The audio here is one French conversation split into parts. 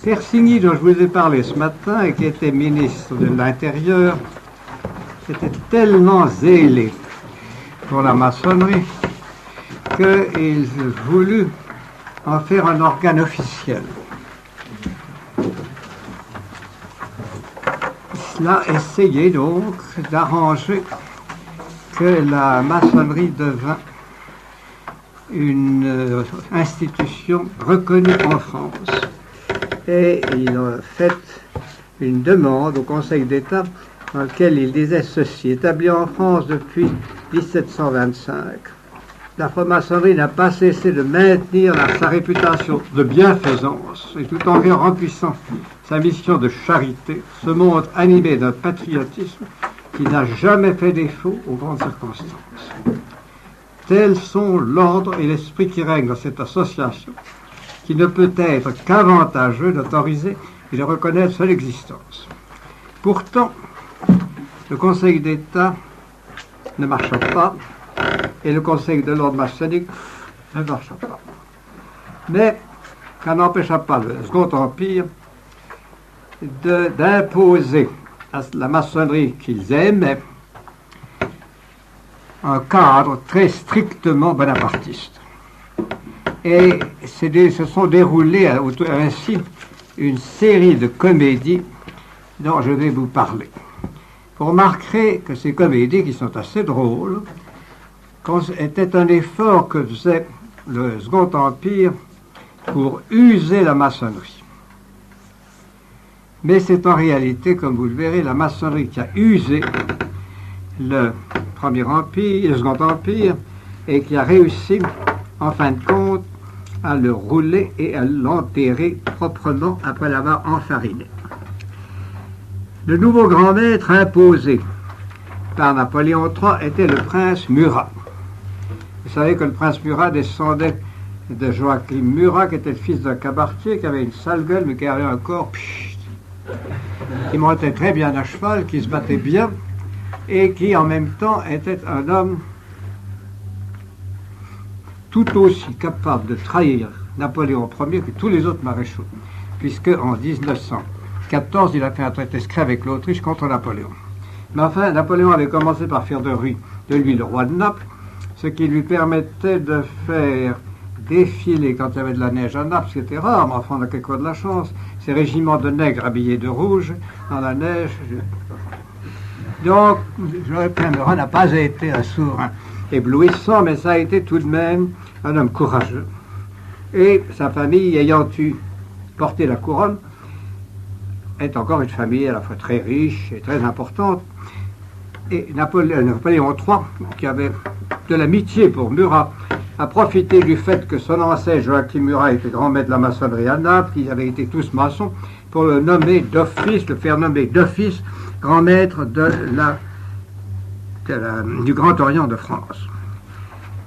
Tersigny, dont je vous ai parlé ce matin et qui était ministre de l'Intérieur, était tellement zélé pour la maçonnerie qu'il voulut en faire un organe officiel. Cela essayait donc d'arranger que la maçonnerie devint une institution reconnue en France. Et il a fait une demande au Conseil d'État dans laquelle il disait ceci: établi en France depuis 1725, la franc-maçonnerie n'a pas cessé de maintenir sa réputation de bienfaisance et tout en remplissant sa mission de charité, se montre animée d'un patriotisme qui n'a jamais fait défaut aux grandes circonstances. Tels sont l'ordre et l'esprit qui règnent dans cette association, qui ne peut être qu'avantageux d'autoriser et de reconnaître son existence. Pourtant, le Conseil d'État ne marcha pas et le Conseil de l'ordre maçonnique ne marcha pas. Mais ça n'empêcha pas le Second Empire d'imposer à la maçonnerie qu'ils aimaient un cadre très strictement bonapartiste. Et se sont déroulées ainsi une série de comédies dont je vais vous parler. Vous remarquerez que ces comédies, qui sont assez drôles, étaient un effort que faisait le Second Empire pour user la maçonnerie. Mais c'est en réalité, comme vous le verrez, la maçonnerie qui a usé le Premier Empire, le Second Empire, et qui a réussi, en fin de compte, à le rouler et à l'enterrer proprement après l'avoir enfariné. Le nouveau grand maître imposé par Napoléon III était le prince Murat. Vous savez que le prince Murat descendait de Joachim Murat, qui était le fils d'un cabaretier, qui avait une sale gueule, mais qui avait un corps qui montait très bien à cheval, qui se battait bien, et qui en même temps était un homme tout aussi capable de trahir Napoléon Ier que tous les autres maréchaux, puisque en 1914 il a fait un traité secret avec l'Autriche contre Napoléon. Mais enfin, Napoléon avait commencé par faire de lui le roi de Naples, ce qui lui permettait de faire défiler, quand il y avait de la neige à Naples, c'était rare, mais enfin on a quelquefois de la chance, ces régiments de nègres habillés de rouge dans la neige. Donc, Joachim Murat n'a pas été un souverain éblouissant, mais ça a été tout de même un homme courageux. Et sa famille, ayant porté la couronne, est encore une famille à la fois très riche et très importante. Et Napoléon III, qui avait de l'amitié pour Murat, a profité du fait que son ancêtre Joachim Murat était grand maître de la maçonnerie à Naples, qu'ils avaient été tous maçons, pour le nommer d'office, le faire nommer d'office grand maître du Grand Orient de France.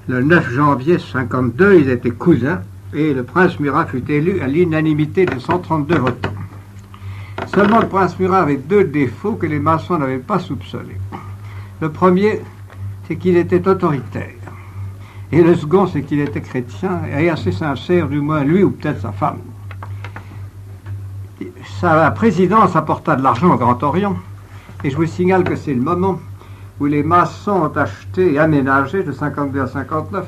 Le 9 janvier 1952, ils étaient cousins et le prince Murat fut élu à l'unanimité de 132 votants. Seulement, le prince Murat avait deux défauts que les maçons n'avaient pas soupçonnés. Le premier, c'est qu'il était autoritaire. Et le second, c'est qu'il était chrétien et assez sincère, du moins lui ou peut-être sa femme. Sa présidence apporta de l'argent au Grand Orient. Et je vous signale que c'est le moment où les maçons ont acheté et aménagé, de 52 à 59,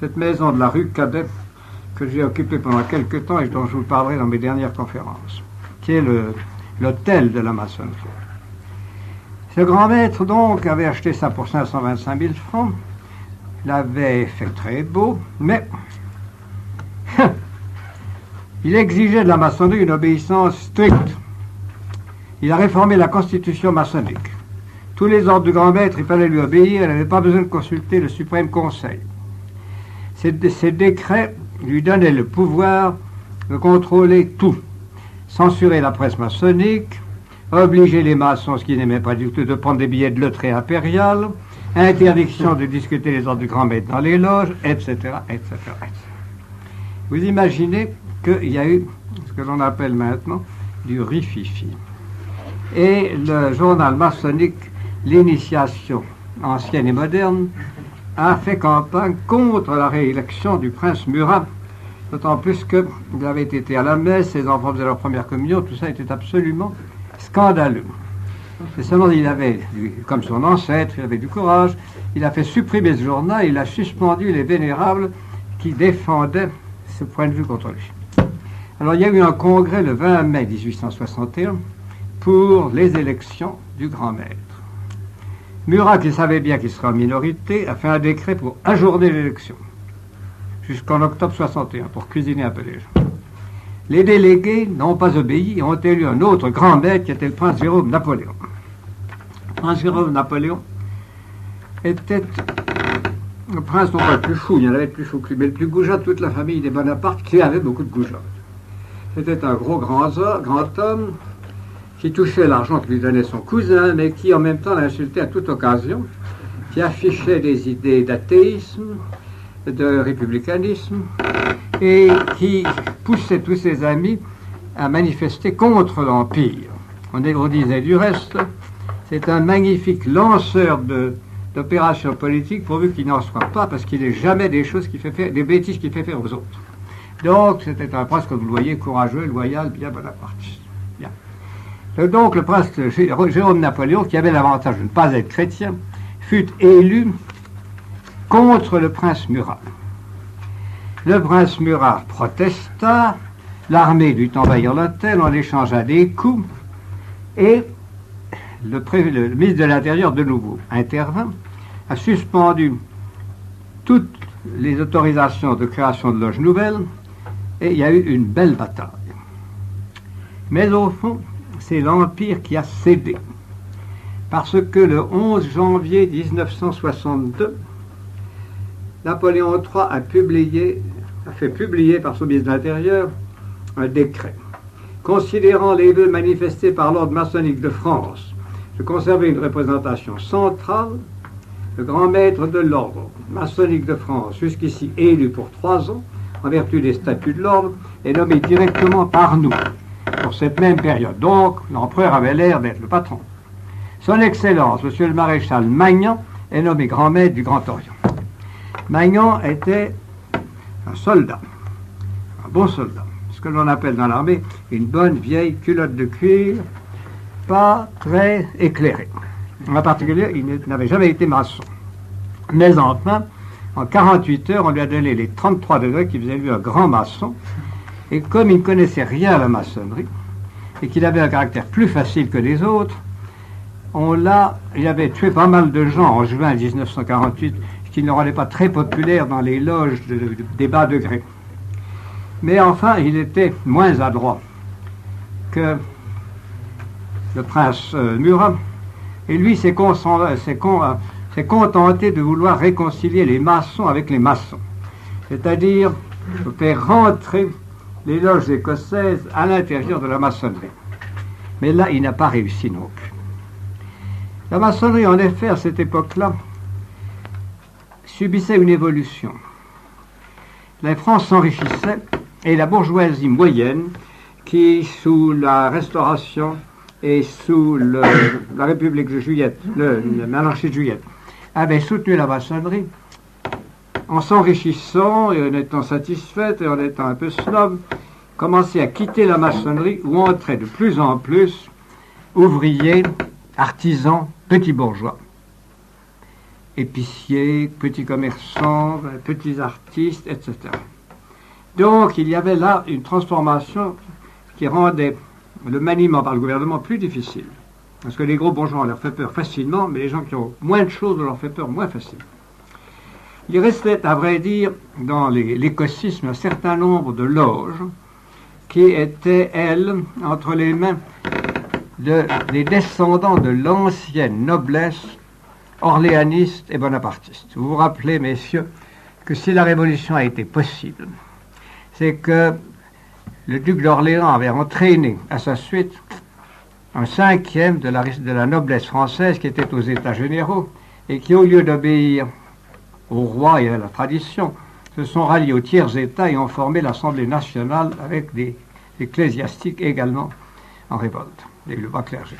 cette maison de la rue Cadet, que j'ai occupée pendant quelques temps et dont je vous parlerai dans mes dernières conférences, qui est l'hôtel de la maçonnerie. Ce grand maître, donc, avait acheté ça pour 525 000 francs, l'avait fait très beau, mais il exigeait de la maçonnerie une obéissance stricte. Il a réformé la constitution maçonnique. Tous les ordres du grand maître, il fallait lui obéir, il n'avait pas besoin de consulter le suprême conseil. Ces décrets lui donnaient le pouvoir de contrôler tout. Censurer la presse maçonnique, obliger les maçons, ce qu'ils n'aimaient pas du tout, de prendre des billets de loterie impériale, interdiction de discuter les ordres du grand maître dans les loges, etc., etc., etc. Vous imaginez qu'il y a eu ce que l'on appelle maintenant du rififi. Et le journal maçonnique, l'Initiation ancienne et moderne, a fait campagne contre la réélection du prince Murat d'autant plus qu'il avait été à la messe, ses enfants faisaient leur première communion, tout ça était absolument scandaleux. Et seulement il avait, comme son ancêtre, il avait du courage, il a fait supprimer ce journal, il a suspendu les vénérables qui défendaient ce point de vue contre lui. Alors il y a eu un congrès le 20 mai 1861 pour les élections du grand maître. Murat, qui savait bien qu'il serait en minorité, a fait un décret pour ajourner l'élection jusqu'en octobre 61 pour cuisiner un peu les gens. Les délégués n'ont pas obéi et ont élu un autre grand maître qui était le prince Jérôme Napoléon. Le prince Jérôme Napoléon était le prince non pas le plus fou, il y en avait le plus fou que lui, mais le plus goujat de toute la famille des Bonaparte qui avait beaucoup de goujats. C'était un gros grand homme qui touchait l'argent que lui donnait son cousin, mais qui en même temps l'insultait à toute occasion, qui affichait des idées d'athéisme, de républicanisme, et qui poussait tous ses amis à manifester contre l'Empire. On disait du reste, c'est un magnifique lanceur d'opérations politiques, pourvu qu'il n'en soit pas, parce qu'il n'est jamais des bêtises qu'il fait faire aux autres. Donc, c'était un prince, comme vous le voyez, courageux, loyal, bien bonapartiste. Bien. Donc, le prince Jérôme Napoléon, qui avait l'avantage de ne pas être chrétien, fut élu contre le prince Murat. Le prince Murat protesta, l'armée dut envahir l'hôtel, on échangea des coups, et le ministre de l'Intérieur, de nouveau, intervint, a suspendu toutes les autorisations de création de loges nouvelles, et il y a eu une belle bataille. Mais au fond, c'est l'Empire qui a cédé, parce que le 11 janvier 1962, Napoléon III a fait publier par son ministre de l'Intérieur un décret considérant les vœux manifestés par l'ordre maçonnique de France de conserver une représentation centrale. Le grand maître de l'ordre maçonnique de France, jusqu'ici élu pour 3 ans, en vertu des statuts de l'ordre, est nommé directement par nous pour cette même période. Donc, l'empereur avait l'air d'être le patron. Son Excellence, Monsieur le maréchal Magnan, est nommé grand maître du Grand Orient. Magnan était un soldat, un bon soldat, ce que l'on appelle dans l'armée une bonne vieille culotte de cuir, pas très éclairée. En particulier, il n'avait jamais été maçon. Mais enfin, en 48 heures, on lui a donné les 33 degrés qui faisaient lui un grand maçon. Et comme il ne connaissait rien à la maçonnerie, et qu'il avait un caractère plus facile que les autres, il avait tué pas mal de gens en juin 1948, ce qui ne le rendait pas très populaire dans les loges des bas degrés. Mais enfin, il était moins adroit que le prince Murat, et lui s'est contenté de vouloir réconcilier les maçons avec les maçons, c'est-à-dire faire rentrer les loges écossaises à l'intérieur de la maçonnerie. Mais là, il n'a pas réussi non plus. La maçonnerie, en effet, à cette époque-là, subissait une évolution. La France s'enrichissait, et la bourgeoisie moyenne, qui, sous la Restauration et sous la République de Juillet, l'anarchie de Juillet, avait soutenu la maçonnerie, en s'enrichissant et en étant satisfaite et en étant un peu snob, commençait à quitter la maçonnerie où entraient de plus en plus ouvriers, artisans, petits bourgeois, épiciers, petits commerçants, petits artistes, etc. Donc il y avait là une transformation qui rendait le maniement par le gouvernement plus difficile. Parce que les gros bourgeois, on leur fait peur facilement, mais les gens qui ont moins de choses, on leur fait peur moins facilement. Il restait, à vrai dire, dans l'écossisme, un certain nombre de loges qui étaient, elles, entre les mains des descendants de l'ancienne noblesse orléaniste et bonapartiste. Vous vous rappelez, messieurs, que si la Révolution a été possible, c'est que le duc d'Orléans avait entraîné à sa suite un 5e de la noblesse française qui était aux États généraux et qui, au lieu d'obéir au roi et à la tradition, se sont ralliés aux tiers États et ont formé l'Assemblée nationale avec des ecclésiastiques également en révolte, et le bas clergé.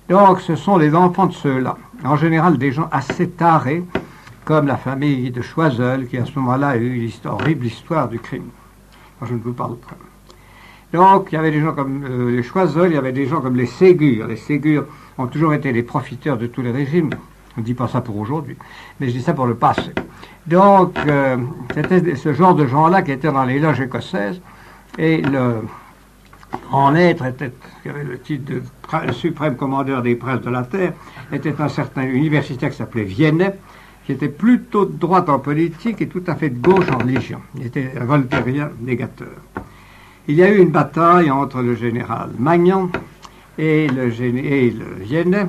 Donc ce sont les enfants de ceux-là, en général des gens assez tarés, comme la famille de Choiseul, qui à ce moment-là a eu l'horrible histoire du crime. je ne vous parle pas. Donc, il y avait des gens comme les Choiseul, il y avait des gens comme les Ségur. Les Ségur ont toujours été les profiteurs de tous les régimes. On ne dit pas ça pour aujourd'hui, mais je dis ça pour le passé. Donc, c'était ce genre de gens-là qui étaient dans les loges écossaises, et le grand maître, qui avait le titre de suprême commandeur des princes de la terre, était un certain universitaire qui s'appelait Viennet, qui était plutôt de droite en politique et tout à fait de gauche en religion. Il était un voltairien négateur. Il y a eu une bataille entre le général Magnan et le Viennet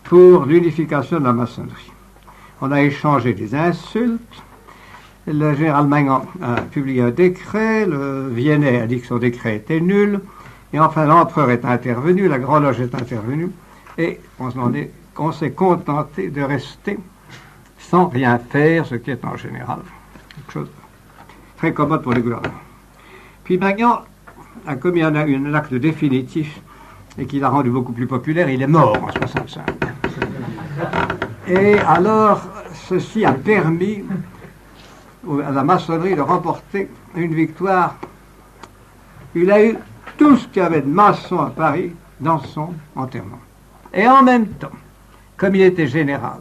pour l'unification de la maçonnerie. On a échangé des insultes. Le général Magnan a publié un décret, le Viennet a dit que son décret était nul, et enfin l'empereur est intervenu, la Grande Loge est intervenue, et on s'est contenté de rester sans rien faire, ce qui est en général quelque chose de très commode pour les gouvernements. Puis Magnan a commis un acte définitif et qui l'a rendu beaucoup plus populaire. Il est mort en 65. Et alors, ceci a permis à la maçonnerie de remporter une victoire. Il a eu tout ce qu'il y avait de maçons à Paris dans son enterrement. Et en même temps, comme il était général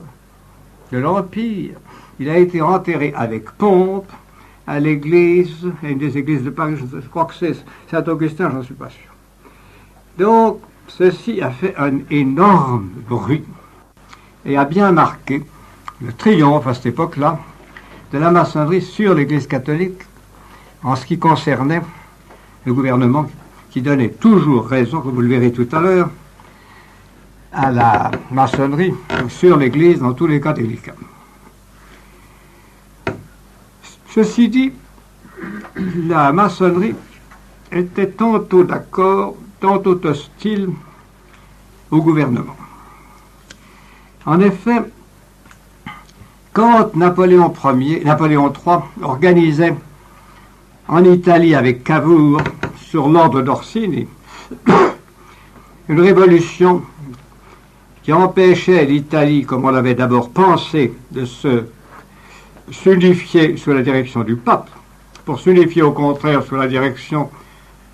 de l'Empire, il a été enterré avec pompe à l'église, à une des églises de Paris, je crois que c'est Saint-Augustin, j'en suis pas sûr. Donc, ceci a fait un énorme bruit et a bien marqué le triomphe à cette époque-là de la maçonnerie sur l'Église catholique en ce qui concernait le gouvernement qui donnait toujours raison, comme vous le verrez tout à l'heure, à la maçonnerie sur l'Église dans tous les cas délicats. Ceci dit, la maçonnerie était tantôt d'accord, tantôt hostile au gouvernement. En effet, quand Napoléon III organisait en Italie avec Cavour, sur l'ordre d'Orsini, une révolution qui empêchait l'Italie, comme on l'avait d'abord pensé, de s'unifier sous la direction du pape, pour s'unifier au contraire sous la direction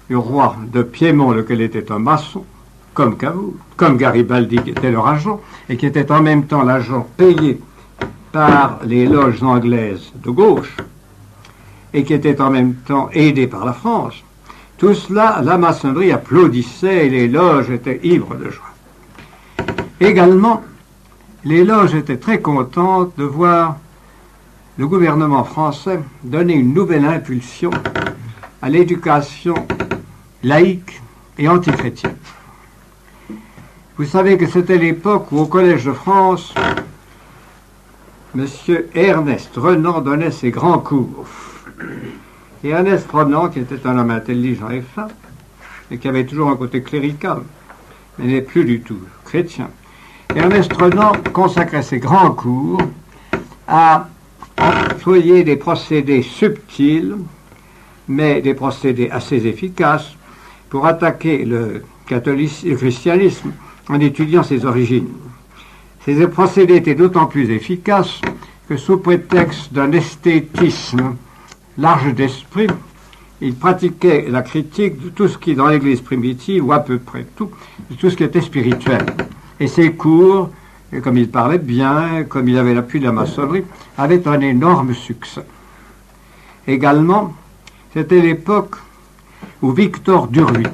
du roi de Piémont, lequel était un maçon, comme Cavour, comme Garibaldi, qui était leur agent, et qui était en même temps l'agent payé par les loges anglaises de gauche, et qui était en même temps aidé par la France. Tout cela, la maçonnerie applaudissait et les loges étaient ivres de joie. Également, les loges étaient très contentes de voir le gouvernement français donner une nouvelle impulsion à l'éducation laïque et antichrétienne. Vous savez que c'était l'époque où, au Collège de France, M. Ernest Renan donnait ses grands cours. Et Ernest Renan, qui était un homme intelligent et fin, et qui avait toujours un côté clérical, mais n'est plus du tout chrétien, Ernest Renan consacrait ses grands cours à employer des procédés subtils, mais des procédés assez efficaces, pour attaquer le christianisme en étudiant ses origines. Ces procédés étaient d'autant plus efficaces que, sous prétexte d'un esthétisme large d'esprit, il pratiquait la critique de tout ce qui, dans l'Église primitive, ou à peu près tout, de tout ce qui était spirituel. Et ses cours, et comme il parlait bien, comme il avait l'appui de la maçonnerie, avaient un énorme succès. Également, c'était l'époque où Victor Duruy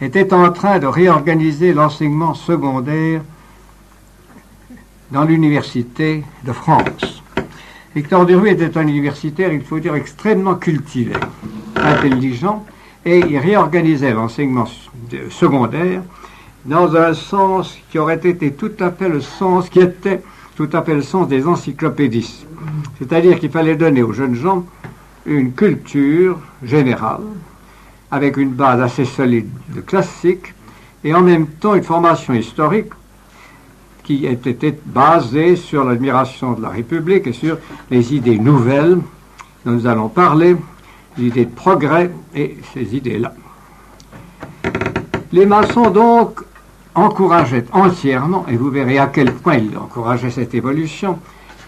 était en train de réorganiser l'enseignement secondaire dans l'université de France. Victor Duruy était un universitaire, il faut dire, extrêmement cultivé, intelligent, et il réorganisait l'enseignement secondaire dans un sens qui aurait été tout à fait le sens, qui était tout à fait le sens des encyclopédistes. C'est-à-dire qu'il fallait donner aux jeunes gens une culture générale, avec une base assez solide de classique, et en même temps une formation historique qui était basée sur l'admiration de la République et sur les idées nouvelles dont nous allons parler, les idées de progrès et ces idées-là. Les maçons donc encourageaient entièrement, et vous verrez à quel point ils encourageaient cette évolution,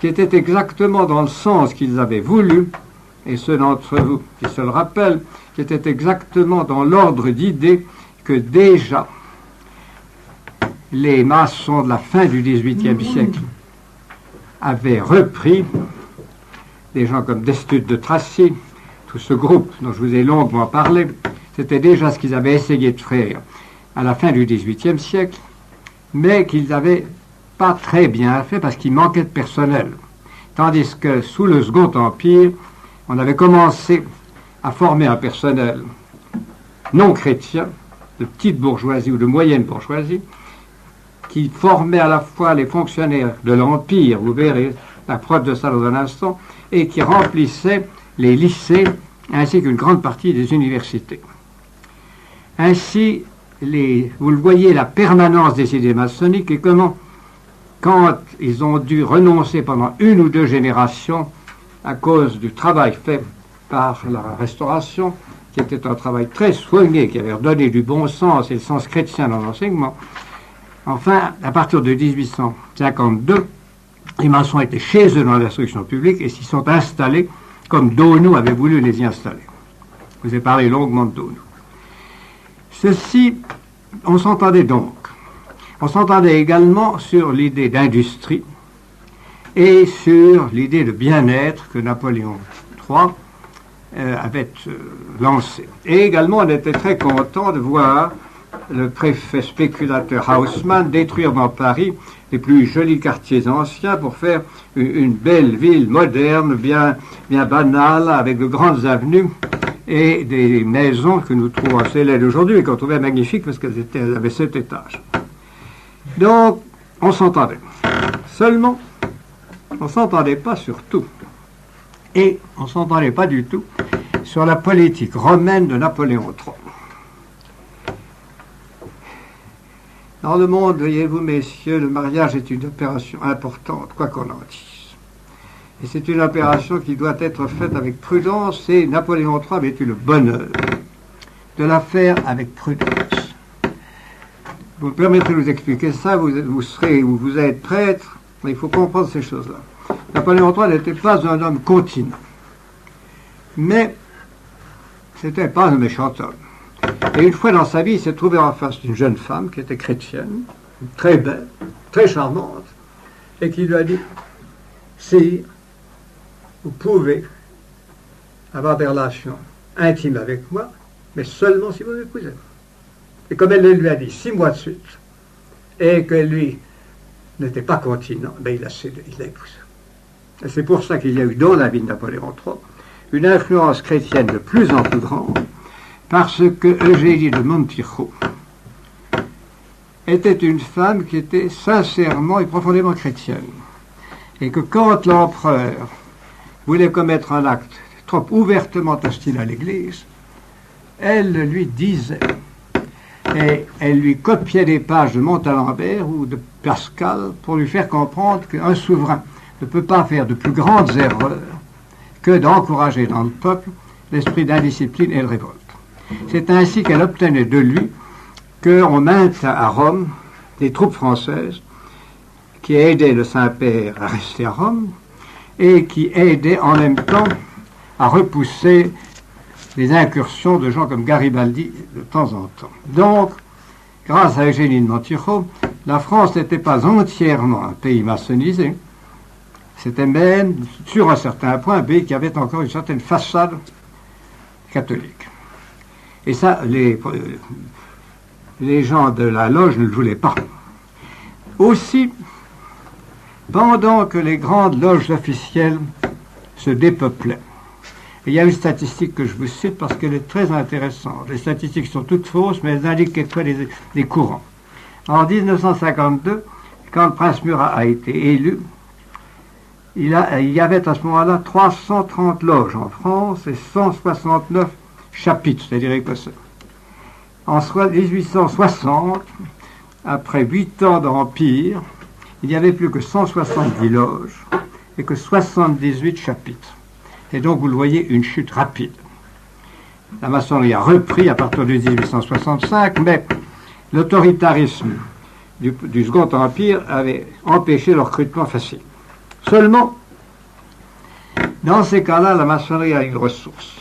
qui était exactement dans le sens qu'ils avaient voulu et ceux d'entre vous qui se le rappellent, qui étaient exactement dans l'ordre d'idées que déjà les maçons de la fin du XVIIIe siècle avaient repris, des gens comme Destutt de Tracy, tout ce groupe dont je vous ai longuement parlé, c'était déjà ce qu'ils avaient essayé de faire à la fin du XVIIIe siècle, mais qu'ils n'avaient pas très bien fait parce qu'il manquait de personnel. Tandis que sous le Second Empire, on avait commencé à former un personnel non chrétien, de petite bourgeoisie ou de moyenne bourgeoisie, qui formait à la fois les fonctionnaires de l'Empire, vous verrez la preuve de ça dans un instant, et qui remplissait les lycées ainsi qu'une grande partie des universités. Ainsi, vous le voyez, la permanence des idées maçonniques et comment, quand ils ont dû renoncer pendant une ou deux générations à cause du travail fait par la Restauration, qui était un travail très soigné, qui avait redonné du bon sens et le sens chrétien dans l'enseignement. Enfin, à partir de 1852, les maçons étaient chez eux dans l'instruction publique et s'y sont installés comme Daunou avait voulu les y installer. Je vous ai parlé longuement de Daunou. Ceci, on s'entendait donc. On s'entendait également sur l'idée d'industrie et sur l'idée de bien-être que Napoléon III avait lancée. Et également, on était très content de voir le préfet spéculateur Haussmann détruire dans Paris les plus jolis quartiers anciens pour faire une belle ville moderne, bien banale, avec de grandes avenues et des maisons que nous trouvons assez laides aujourd'hui et qu'on trouvait magnifiques parce qu'elles avaient 7 étages. Donc, on s'entendait. Seulement, on ne s'entendait pas sur tout. Et on ne s'entendait pas du tout sur la politique romaine de Napoléon III. Dans le monde, voyez-vous, messieurs, le mariage est une opération importante, quoi qu'on en dise. Et c'est une opération qui doit être faite avec prudence, et Napoléon III avait eu le bonheur de la faire avec prudence. Vous me permettrez de vous expliquer ça, vous êtes prêtre, mais il faut comprendre ces choses-là. Napoléon III n'était pas un homme continent, mais c'était pas un méchant homme. Et une fois dans sa vie, il s'est trouvé en face d'une jeune femme qui était chrétienne, très belle, très charmante, et qui lui a dit « Sire, vous pouvez avoir des relations intimes avec moi, mais seulement si vous m'épousez. » Et comme elle le lui a dit 6 mois de suite, et que lui n'était pas continent, ben il a cédé, il l'a épousé. Et c'est pour ça qu'il y a eu dans la vie de Napoléon III une influence chrétienne de plus en plus grande, parce que Eugénie de Montijo était une femme qui était sincèrement et profondément chrétienne. Et que quand l'empereur voulait commettre un acte trop ouvertement hostile à l'Église, elle lui disait, et elle lui copiait des pages de Montalembert ou de Pascal pour lui faire comprendre qu'un souverain ne peut pas faire de plus grandes erreurs que d'encourager dans le peuple l'esprit d'indiscipline et de révolte. C'est ainsi qu'elle obtenait de lui qu'on maintint à Rome des troupes françaises qui aidaient le Saint-Père à rester à Rome et qui aidaient en même temps à repousser les incursions de gens comme Garibaldi de temps en temps. Donc, grâce à Eugénie de Montijo, la France n'était pas entièrement un pays maçonnisé, c'était même, sur un certain point, un pays qui avait encore une certaine façade catholique. Et ça, les gens de la loge ne le voulaient pas. Aussi, pendant que les grandes loges officielles se dépeuplaient, et il y a une statistique que je vous cite parce qu'elle est très intéressante. Les statistiques sont toutes fausses, mais elles indiquent quelquefois des courants. En 1952, quand le prince Murat a été élu, il y avait à ce moment-là 330 loges en France et 169 chapitres, c'est-à-dire écossais. En 1860, après 8 ans d'empire, il n'y avait plus que 170 loges et que 78 chapitres. Et donc, vous le voyez, une chute rapide. La maçonnerie a repris à partir de 1865, mais l'autoritarisme du Second Empire avait empêché le recrutement facile. Seulement, Dans ces cas-là, la maçonnerie a une ressource.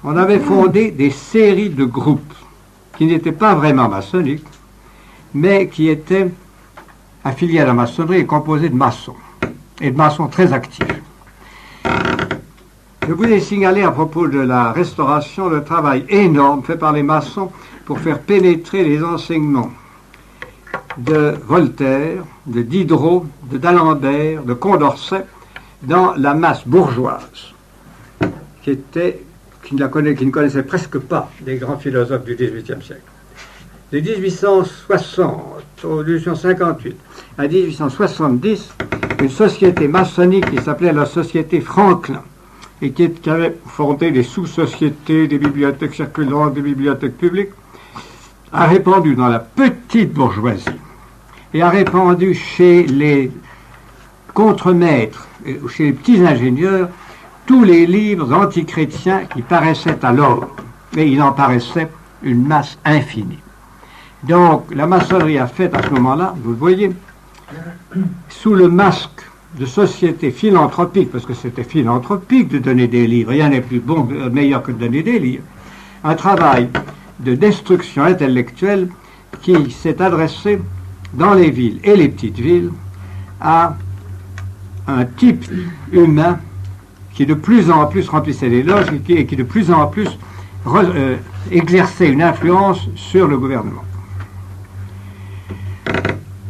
On avait fondé des séries de groupes qui n'étaient pas vraiment maçonniques, mais qui étaient affiliés à la maçonnerie et composés de maçons, et de maçons très actifs. Je voulais signaler à propos de la Restauration le travail énorme fait par les maçons pour faire pénétrer les enseignements de Voltaire, de Diderot, de d'Alembert, de Condorcet dans la masse bourgeoise qui ne connaissait presque pas les grands philosophes du XVIIIe siècle. De 1860 au 1858 à 1870, une société maçonnique qui s'appelait la Société Franklin et qui avait fondé des sous-sociétés, des bibliothèques circulantes, des bibliothèques publiques, a répandu dans la petite bourgeoisie et a répandu chez les contremaîtres, chez les petits ingénieurs, tous les livres antichrétiens qui paraissaient alors. Et il en paraissait une masse infinie. Donc la maçonnerie a fait à ce moment-là, vous le voyez, sous le masque de société philanthropique, parce que c'était philanthropique de donner des livres, rien n'est plus bon, meilleur que de donner des livres, un travail de destruction intellectuelle qui s'est adressé dans les villes et les petites villes à un type humain qui de plus en plus remplissait les loges et qui de plus en plus exerçait une influence sur le gouvernement.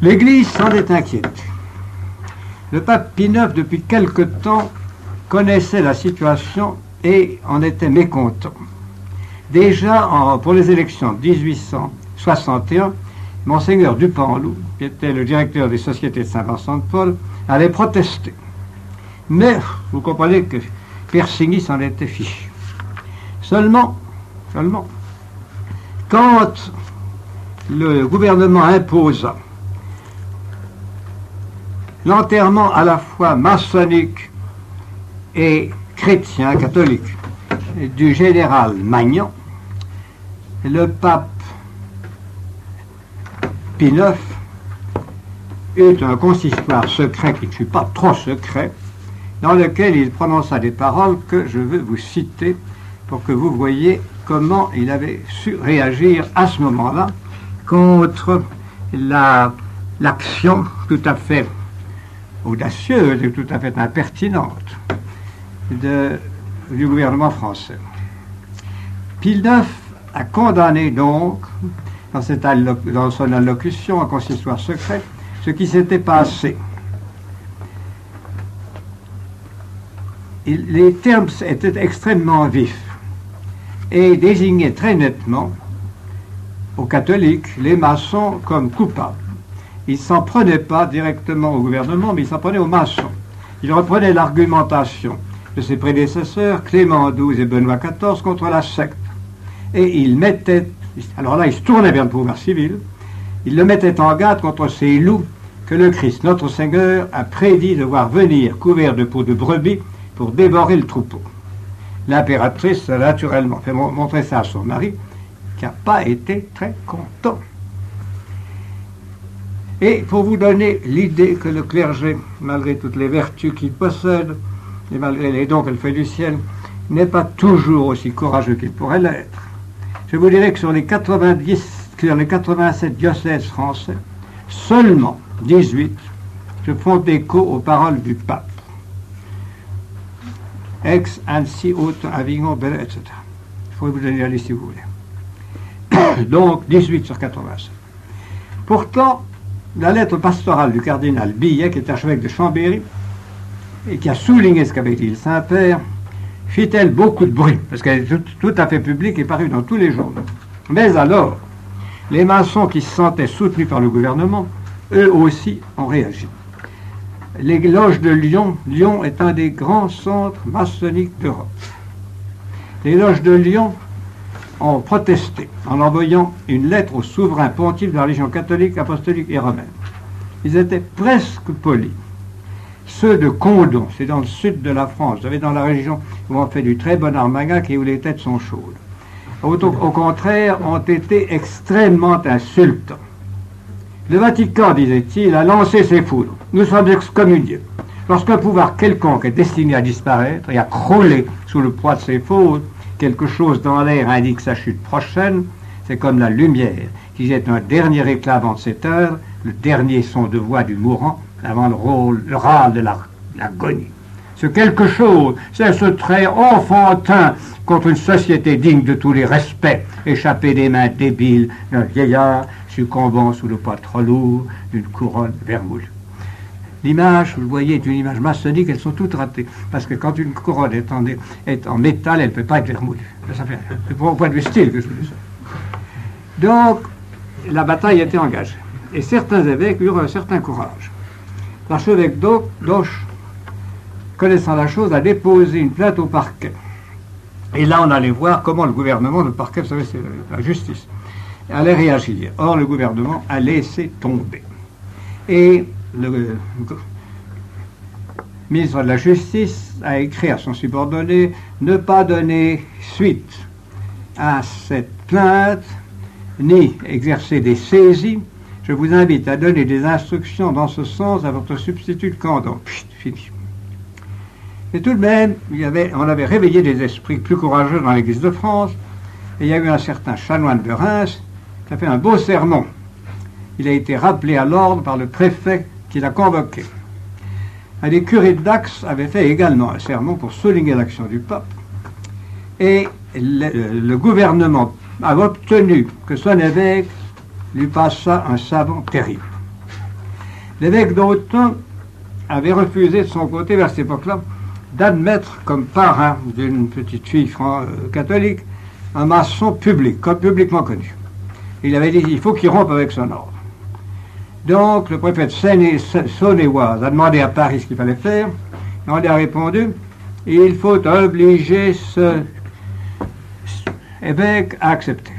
L'Église s'en est inquiétée. Le pape Pie IX, depuis quelque temps, connaissait la situation et en était mécontent. Déjà, pour les élections de 1861, Monseigneur Dupanloup, qui était le directeur des sociétés de Saint-Vincent-de-Paul, avait protesté. Mais, vous comprenez que Persigny s'en était fichu. Seulement, quand le gouvernement imposa l'enterrement à la fois maçonnique et chrétien, catholique, du général Magnan, le pape Pie IX eut un consistoire secret qui ne fut pas trop secret, dans lequel il prononça des paroles que je veux vous citer pour que vous voyez comment il avait su réagir à ce moment-là contre l'action tout à fait audacieuse et tout à fait impertinente du gouvernement français. Pie IX a condamné donc, dans son allocution en consistoire secret, ce qui s'était passé. Les termes étaient extrêmement vifs et désignaient très nettement aux catholiques les maçons comme coupables. Il ne s'en prenait pas directement au gouvernement, mais il s'en prenait aux maçons. Il reprenait l'argumentation de ses prédécesseurs, Clément XII et Benoît XIV, contre la secte. Et il mettait, alors là il se tournait vers le pouvoir civil, il le mettait en garde contre ces loups que le Christ, notre Seigneur, a prédit de voir venir couverts de peau de brebis pour dévorer le troupeau. L'impératrice a naturellement fait montrer ça à son mari, qui n'a pas été très content. Et pour vous donner l'idée que le clergé, malgré toutes les vertus qu'il possède, et malgré les dons qu'elle fait du ciel, n'est pas toujours aussi courageux qu'il pourrait l'être, je vous dirais que sur les 87 diocèses français, seulement 18 se font écho aux paroles du pape. Aix, Annecy, Autun, Avignon, Belley, etc. Il faut vous donner la liste si vous voulez. Donc 18 sur 87. Pourtant, la lettre pastorale du cardinal Billet, qui est archevêque de Chambéry, et qui a souligné ce qu'avait dit le Saint-Père, fit-elle beaucoup de bruit, parce qu'elle est tout à fait publique et parue dans tous les journaux. Mais alors, les maçons qui se sentaient soutenus par le gouvernement, eux aussi ont réagi. Les loges de Lyon, Lyon est un des grands centres maçonniques d'Europe. Les loges de Lyon ont protesté en envoyant une lettre au souverain pontife de la religion catholique, apostolique et romaine. Ils étaient presque polis. Ceux de Condom, c'est dans le sud de la France, vous savez, dans la région où on fait du très bon armagnac et où les têtes sont chaudes. Au contraire, ont été extrêmement insultants. Le Vatican, disait-il, a lancé ses foudres. Nous sommes excommuniés. Lorsqu'un pouvoir quelconque est destiné à disparaître et à crouler sous le poids de ses fautes, quelque chose dans l'air indique sa chute prochaine. C'est comme la lumière qui jette un dernier éclat avant de s'éteindre, le dernier son de voix du mourant avant le râle de l'agonie. Ce quelque chose, c'est ce trait enfantin contre une société digne de tous les respects, échappé des mains débiles d'un vieillard succombant sous le poids trop lourd d'une couronne vermoulue. L'image, vous le voyez, est une image maçonnique, elles sont toutes ratées. Parce que quand une couronne est en métal, elle ne peut pas être vermoulue. Ça fait, c'est au point de vue style que je vous dis ça. Donc, la bataille était engagée. Et certains évêques eurent un certain courage. L'archevêque d'Auch, connaissant la chose, a déposé une plainte au parquet. Et là, on allait voir comment le gouvernement, le parquet, vous savez, c'est la justice, allait réagir. Or, le gouvernement a laissé tomber. Et le ministre de la Justice a écrit à son subordonné ne pas donner suite à cette plainte, ni exercer des saisies. Je vous invite à donner des instructions dans ce sens à votre substitut de Candon. Pfft, fini. Et tout de même, on avait réveillé des esprits plus courageux dans l'Église de France, et il y a eu un certain chanoine de Reims qui a fait un beau sermon. Il a été rappelé à l'ordre par le préfet qui l'a convoqué. Les curés de Dax avaient fait également un sermon pour souligner l'action du pape, et le gouvernement a obtenu que son évêque lui passât un savon terrible. L'évêque d'Autun avait refusé de son côté, vers cette époque-là, d'admettre comme parrain d'une petite fille catholique un maçon public, comme publiquement connu. Il avait dit il faut qu'il rompe avec son ordre. Donc le préfet de Saône-et-Oise a demandé à Paris ce qu'il fallait faire, et on lui a répondu il faut obliger ce évêque à accepter.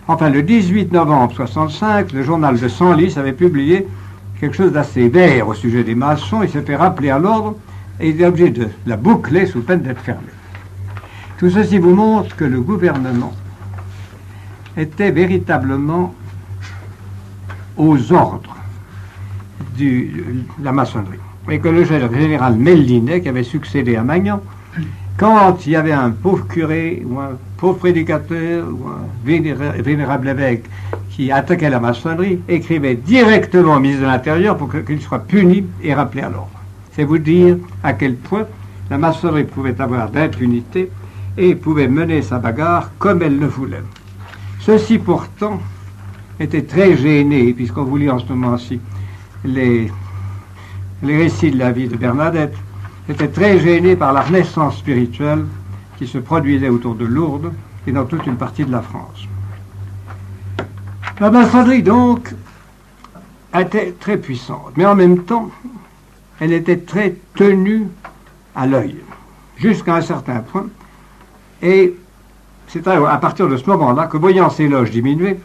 Enfin, le 18 novembre 1965, le journal de Senlis avait publié quelque chose d'assez vert au sujet des maçons. Il s'est fait rappeler à l'ordre et il est obligé de la boucler sous peine d'être fermé. Tout ceci vous montre que le gouvernement était véritablement aux ordres de la maçonnerie. Et que le général Mellinet, qui avait succédé à Magnan, quand il y avait un pauvre curé ou un pauvre prédicateur ou un vénérable évêque qui attaquait la maçonnerie, écrivait directement au ministre de l'Intérieur pour qu'il soit puni et rappelé à l'ordre. C'est vous dire à quel point la maçonnerie pouvait avoir d'impunité et pouvait mener sa bagarre comme elle le voulait. Ceux-ci pourtant étaient très gênés, puisqu'on vous lit en ce moment-ci les récits de la vie de Bernadette, était très gêné par la renaissance spirituelle qui se produisait autour de Lourdes et dans toute une partie de la France. La maçonnerie, donc, était très puissante, mais en même temps, elle était très tenue à l'œil, jusqu'à un certain point, et c'est à partir de ce moment-là que, voyant ses loges diminuer,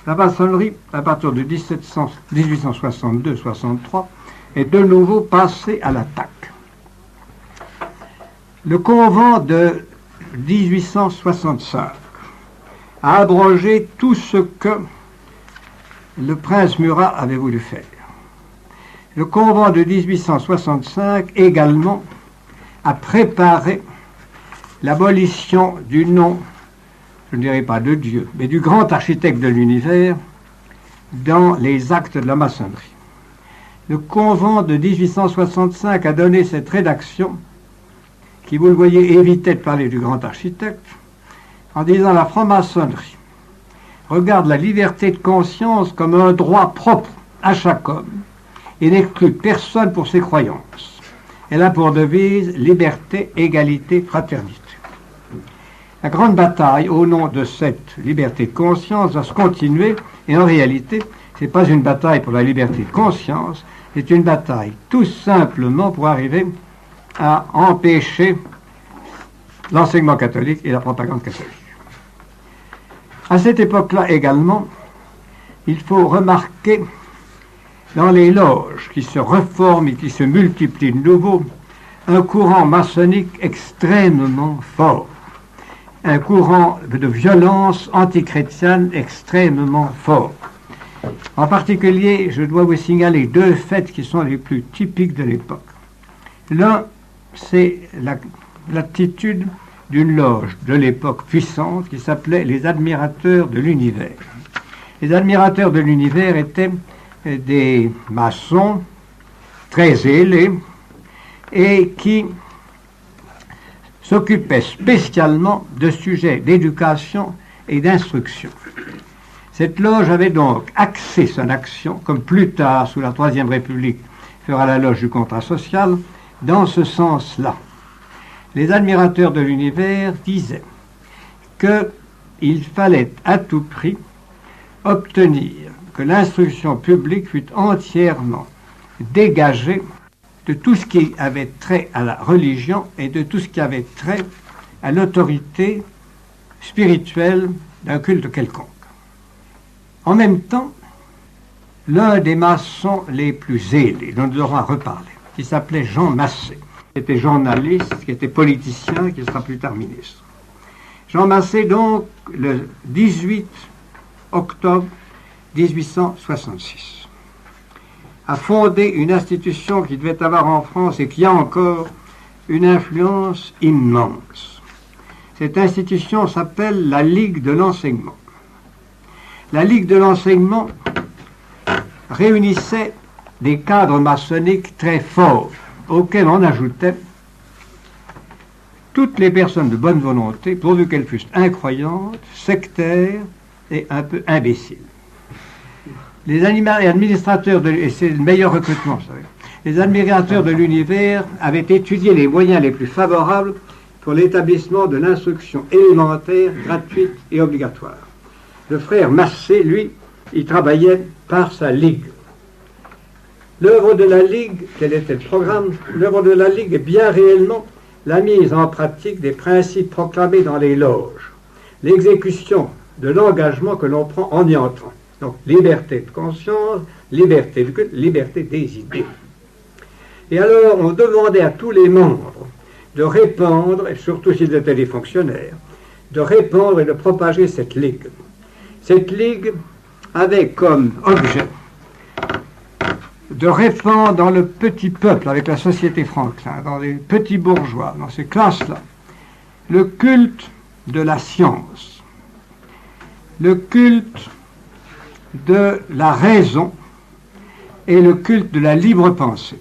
la maçonnerie, à partir de 1862-63, est de nouveau passée à l'attaque. Le convent de 1865 a abrogé tout ce que le prince Murat avait voulu faire. Le convent de 1865 également a préparé l'abolition du nom, je ne dirais pas de Dieu, mais du grand architecte de l'univers dans les actes de la maçonnerie. Le convent de 1865 a donné cette rédaction qui, vous le voyez, évitait de parler du grand architecte, en disant la franc-maçonnerie regarde la liberté de conscience comme un droit propre à chaque homme et n'exclut personne pour ses croyances. Elle a pour devise liberté, égalité, fraternité. La grande bataille au nom de cette liberté de conscience va se continuer, et en réalité, ce n'est pas une bataille pour la liberté de conscience, c'est une bataille tout simplement pour arriver à empêcher l'enseignement catholique et la propagande catholique. À cette époque-là également, il faut remarquer dans les loges qui se reforment et qui se multiplient de nouveau, un courant maçonnique extrêmement fort, un courant de violence antichrétienne extrêmement fort. En particulier, je dois vous signaler deux faits qui sont les plus typiques de l'époque. L'un, c'est l'attitude d'une loge de l'époque puissante qui s'appelait les Admirateurs de l'Univers. Les Admirateurs de l'Univers étaient des maçons très zélés et qui s'occupaient spécialement de sujets d'éducation et d'instruction. Cette loge avait donc axé son action, comme plus tard, sous la Troisième République, fera la loge du contrat social, dans ce sens-là. Les Admirateurs de l'Univers disaient qu'il fallait à tout prix obtenir que l'instruction publique fût entièrement dégagée de tout ce qui avait trait à la religion et de tout ce qui avait trait à l'autorité spirituelle d'un culte quelconque. En même temps, l'un des maçons les plus zélés, dont nous aurons à reparler, qui s'appelait Jean Massé, qui était journaliste, qui était politicien, qui sera plus tard ministre. Jean Massé, donc, le 18 octobre 1866, a fondé une institution qui devait avoir en France et qui a encore une influence immense. Cette institution s'appelle la Ligue de l'enseignement. La Ligue de l'enseignement réunissait des cadres maçonniques très forts, auxquels on ajoutait toutes les personnes de bonne volonté, pourvu qu'elles fussent incroyantes, sectaires et un peu imbéciles. Les administrateurs, et c'est le meilleur recrutement, vous savez, les admirateurs de l'univers avaient étudié les moyens les plus favorables pour l'établissement de l'instruction élémentaire, gratuite et obligatoire. Le frère Massé, lui, il travaillait par sa Ligue. L'œuvre de la Ligue, quel était le programme? L'œuvre de la Ligue est bien réellement la mise en pratique des principes proclamés dans les loges, l'exécution de l'engagement que l'on prend en y entrant. Donc, liberté de conscience, liberté de culte, liberté des idées. Et alors, on demandait à tous les membres de répandre, et surtout s'ils étaient des fonctionnaires, de répandre et de propager cette Ligue. Cette Ligue avait comme objet de répandre dans le petit peuple, avec la société Franklin, dans les petits bourgeois, dans ces classes-là, le culte de la science, le culte de la raison et le culte de la libre pensée.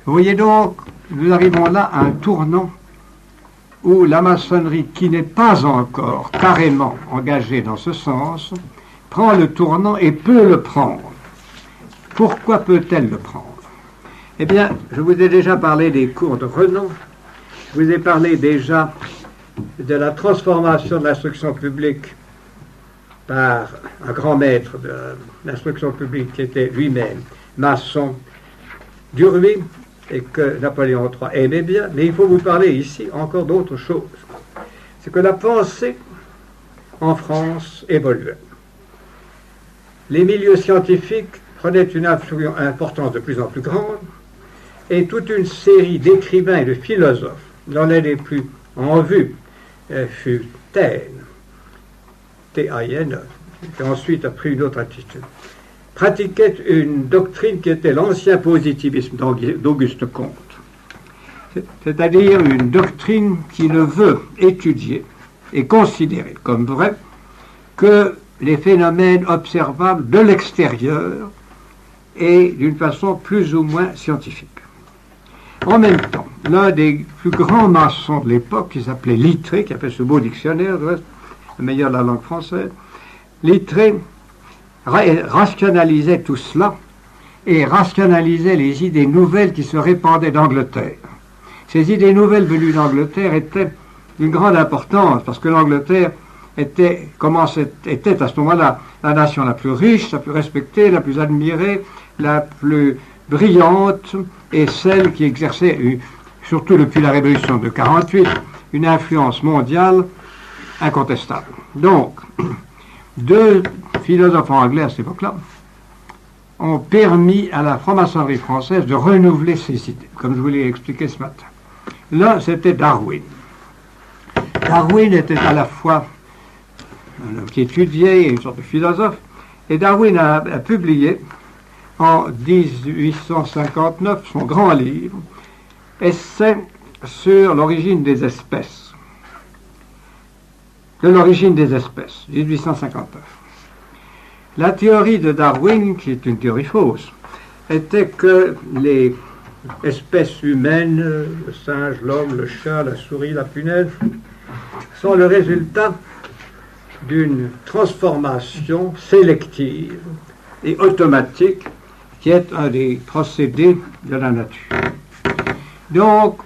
Vous voyez donc, nous arrivons là à un tournant où la maçonnerie, qui n'est pas encore carrément engagée dans ce sens, prend le tournant et peut le prendre. Pourquoi peut-elle le prendre? Eh bien, je vous ai déjà parlé des cours de Renan, je vous ai parlé déjà de la transformation de l'instruction publique par un grand maître de l'instruction publique qui était lui-même maçon d'Urville et que Napoléon III aimait bien, mais il faut vous parler ici encore d'autre chose. C'est que la pensée en France évoluait. Les milieux scientifiques prenaient une importance de plus en plus grande et toute une série d'écrivains et de philosophes, l'un des plus en vue fut Taine, T-A-I-N, qui ensuite a pris une autre attitude, pratiquait une doctrine qui était l'ancien positivisme d'Auguste Comte, c'est-à-dire une doctrine qui ne veut étudier et considérer comme vrai que les phénomènes observables de l'extérieur et d'une façon plus ou moins scientifique. En même temps, l'un des plus grands maçons de l'époque, qui s'appelait Littré, qui a fait ce beau dictionnaire, le meilleur de la langue française, Littré rationalisait tout cela et rationalisait les idées nouvelles qui se répandaient d'Angleterre. Ces idées nouvelles venues d'Angleterre étaient d'une grande importance parce que l'Angleterre était à ce moment-là la nation la plus riche, la plus respectée, la plus admirée, la plus brillante et celle qui exerçait, surtout depuis la Révolution de 1948, une influence mondiale incontestable. Donc, deux philosophes anglais à cette époque-là ont permis à la franc-maçonnerie française de renouveler ses idées, comme je vous l'ai expliqué ce matin. L'un, c'était Darwin. Darwin était à la fois un homme qui étudiait, une sorte de philosophe, et Darwin a publié en 1859 son grand livre essai sur l'origine des espèces. De l'origine des espèces, 1859. La théorie de Darwin, qui est une théorie fausse, était que les espèces humaines, le singe, l'homme, le chat, la souris, la punaise, sont le résultat d'une transformation sélective et automatique qui est un des procédés de la nature. Donc,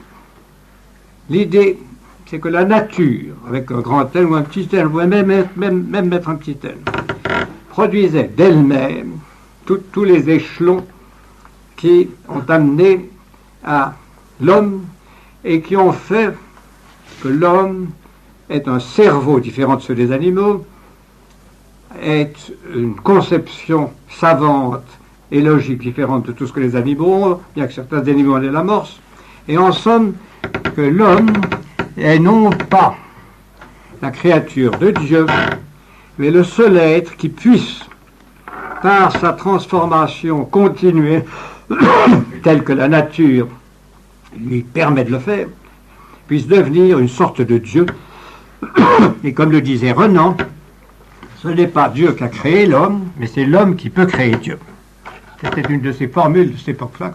l'idée, c'est que la nature, avec un grand N ou un petit N, ou même mettre un petit N, produisait d'elle-même tous les échelons qui ont amené à l'homme et qui ont fait que l'homme est un cerveau différent de ceux des animaux, est une conception savante et logique différente de tout ce que les animaux ont, bien que certains animaux en aient l'amorce, et en somme que l'homme est non pas la créature de Dieu, mais le seul être qui puisse, par sa transformation continuée, telle que la nature lui permet de le faire, puisse devenir une sorte de Dieu. Et comme le disait Renan, ce n'est pas Dieu qui a créé l'homme, mais c'est l'homme qui peut créer Dieu. C'était une de ces formules de cette époque-là,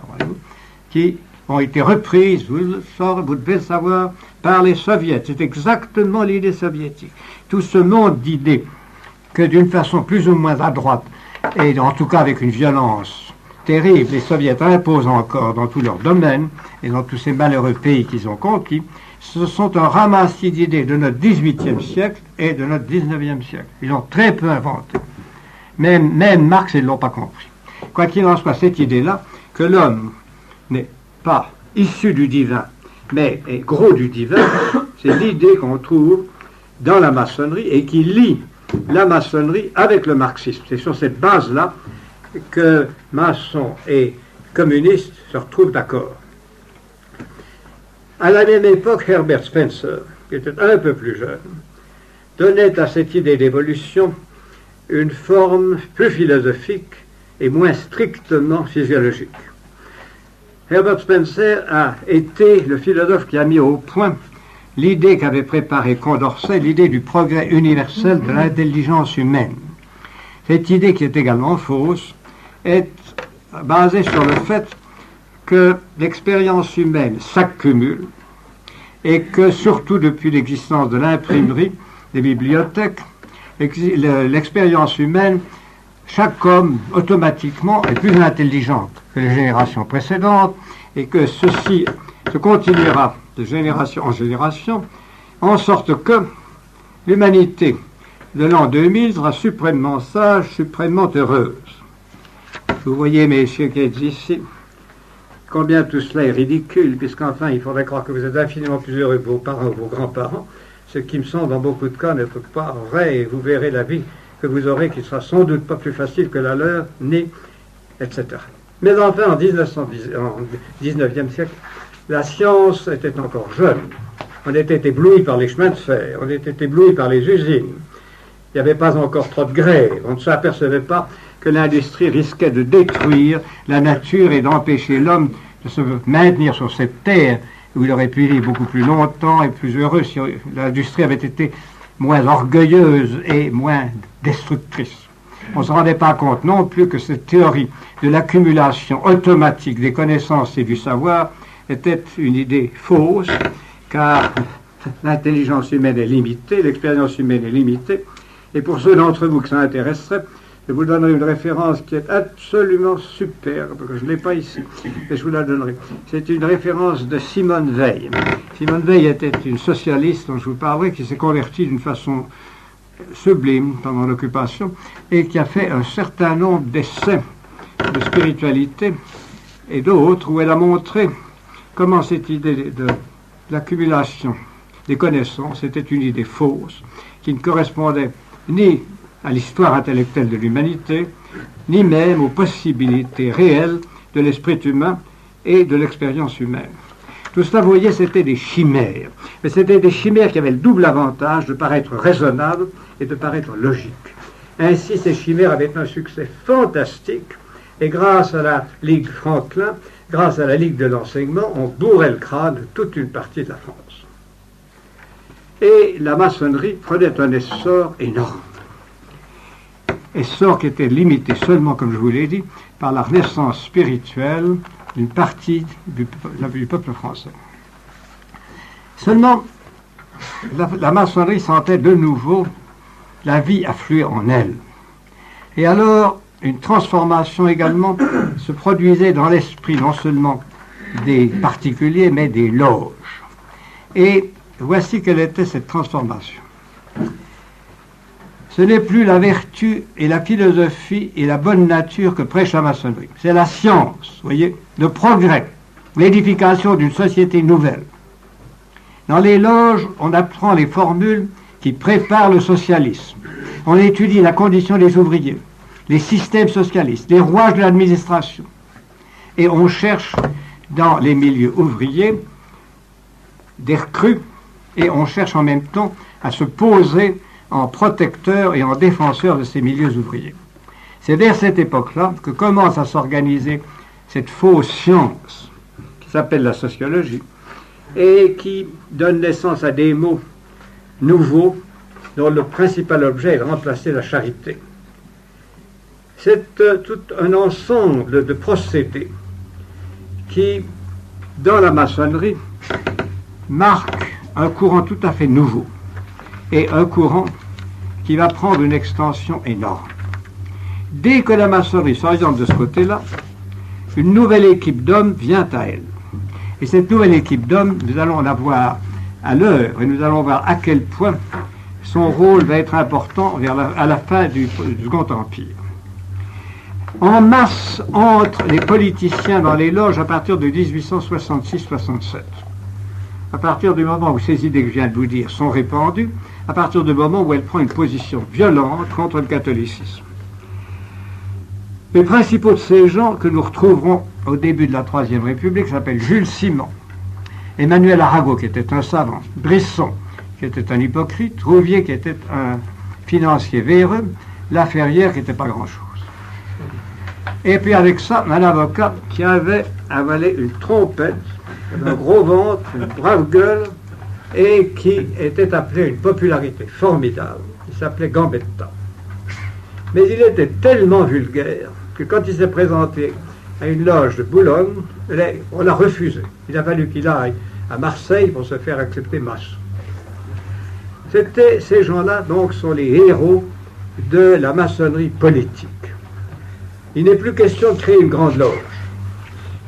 qui ont été reprises, vous devez le savoir, par les soviets. C'est exactement l'idée soviétique. Tout ce monde d'idées que d'une façon plus ou moins à droite, et en tout cas avec une violence terrible, les soviets imposent encore dans tous leurs domaines, et dans tous ces malheureux pays qu'ils ont conquis, ce sont un ramassis d'idées de notre XVIIIe siècle et de notre XIXe siècle. Ils ont très peu inventé. Même Marx, ils ne l'ont pas compris. Quoi qu'il en soit, cette idée-là, que l'homme n'est pas issu du divin, mais est gros du divin, c'est l'idée qu'on trouve dans la maçonnerie et qui lie la maçonnerie avec le marxisme. C'est sur cette base-là que maçons et communistes se retrouvent d'accord. À la même époque, Herbert Spencer, qui était un peu plus jeune, donnait à cette idée d'évolution une forme plus philosophique et moins strictement physiologique. Herbert Spencer a été le philosophe qui a mis au point l'idée qu'avait préparée Condorcet, l'idée du progrès universel de l'intelligence humaine. Cette idée, qui est également fausse, est basée sur le fait que l'expérience humaine s'accumule et que, surtout depuis l'existence de l'imprimerie, des bibliothèques, l'expérience humaine, chaque homme, automatiquement, est plus intelligente que les générations précédentes et que ceci se continuera de génération en génération, en sorte que l'humanité de l'an 2000 sera suprêmement sage, suprêmement heureuse. Vous voyez, messieurs qui êtes ici, combien tout cela est ridicule, puisqu'enfin, il faudrait croire que vous êtes infiniment plus heureux que vos parents ou vos grands-parents, ce qui me semble dans beaucoup de cas n'être pas vrai, et vous verrez la vie que vous aurez, qui sera sans doute pas plus facile que la leur, ni, etc. Mais enfin, en 19e siècle, la science était encore jeune. On était ébloui par les chemins de fer, on était ébloui par les usines. Il n'y avait pas encore trop de grèves, on ne s'apercevait pas que l'industrie risquait de détruire la nature et d'empêcher l'homme de se maintenir sur cette terre où il aurait pu vivre beaucoup plus longtemps et plus heureux si l'industrie avait été moins orgueilleuse et moins destructrice. On ne se rendait pas compte non plus que cette théorie de l'accumulation automatique des connaissances et du savoir était une idée fausse, car l'intelligence humaine est limitée, l'expérience humaine est limitée, et pour ceux d'entre vous que ça intéresserait, je vous donnerai une référence qui est absolument superbe, que je ne l'ai pas ici, mais je vous la donnerai. C'est une référence de Simone Weil. Simone Weil était une socialiste dont je vous parlerai, qui s'est convertie d'une façon sublime pendant l'occupation, et qui a fait un certain nombre d'essais de spiritualité et d'autres, où elle a montré comment cette idée de l'accumulation des connaissances était une idée fausse, qui ne correspondait ni à l'histoire intellectuelle de l'humanité, ni même aux possibilités réelles de l'esprit humain et de l'expérience humaine. Tout cela, vous voyez, c'était des chimères. Mais c'était des chimères qui avaient le double avantage de paraître raisonnables et de paraître logiques. Ainsi, ces chimères avaient un succès fantastique Et grâce à la Ligue Franklin, grâce à la Ligue de l'enseignement, on bourrait le crâne de toute une partie de la France. Et la maçonnerie prenait un essor énorme. Essor qui était limité seulement, comme je vous l'ai dit, par la renaissance spirituelle d'une partie du peuple français. Seulement, la maçonnerie sentait de nouveau la vie affluer en elle. Et alors, une transformation également se produisait dans l'esprit non seulement des particuliers, mais des loges. Et voici quelle était cette transformation. Ce n'est plus la vertu et la philosophie et la bonne nature que prêche la maçonnerie. C'est la science, voyez, le progrès, l'édification d'une société nouvelle. Dans les loges, on apprend les formules qui préparent le socialisme. On étudie la condition des ouvriers, les systèmes socialistes, les rouages de l'administration. Et on cherche dans les milieux ouvriers des recrues, et on cherche en même temps à se poser en protecteur et en défenseur de ces milieux ouvriers. C'est vers cette époque-là que commence à s'organiser cette fausse science qui s'appelle la sociologie et qui donne naissance à des mots nouveaux dont le principal objet est de remplacer la charité. C'est tout un ensemble de procédés qui, dans la maçonnerie, marque un courant tout à fait nouveau et un courant qui va prendre une extension énorme. Dès que la maçonnerie s'oriente de ce côté-là, une nouvelle équipe d'hommes vient à elle. Et cette nouvelle équipe d'hommes, nous allons la voir à l'heure et nous allons voir à quel point son rôle va être important à la fin du Second Empire. En masse entrent les politiciens dans les loges à partir de 1866-67. À partir du moment où ces idées que je viens de vous dire sont répandues, à partir du moment où elle prend une position violente contre le catholicisme. Les principaux de ces gens que nous retrouverons au début de la Troisième République s'appellent Jules Simon, Emmanuel Arago qui était un savant, Brisson qui était un hypocrite, Rouvier qui était un financier véreux, Laferrière qui n'était pas grand-chose. Et puis avec ça, un avocat qui avait avalé une trompette, un gros ventre, une brave gueule, et qui était appelé à une popularité formidable. Il s'appelait Gambetta. Mais il était tellement vulgaire que quand il s'est présenté à une loge de Boulogne, on l'a refusé. Il a fallu qu'il aille à Marseille pour se faire accepter maçon. Ces gens-là, donc, sont les héros de la maçonnerie politique. Il n'est plus question de créer une grande loge.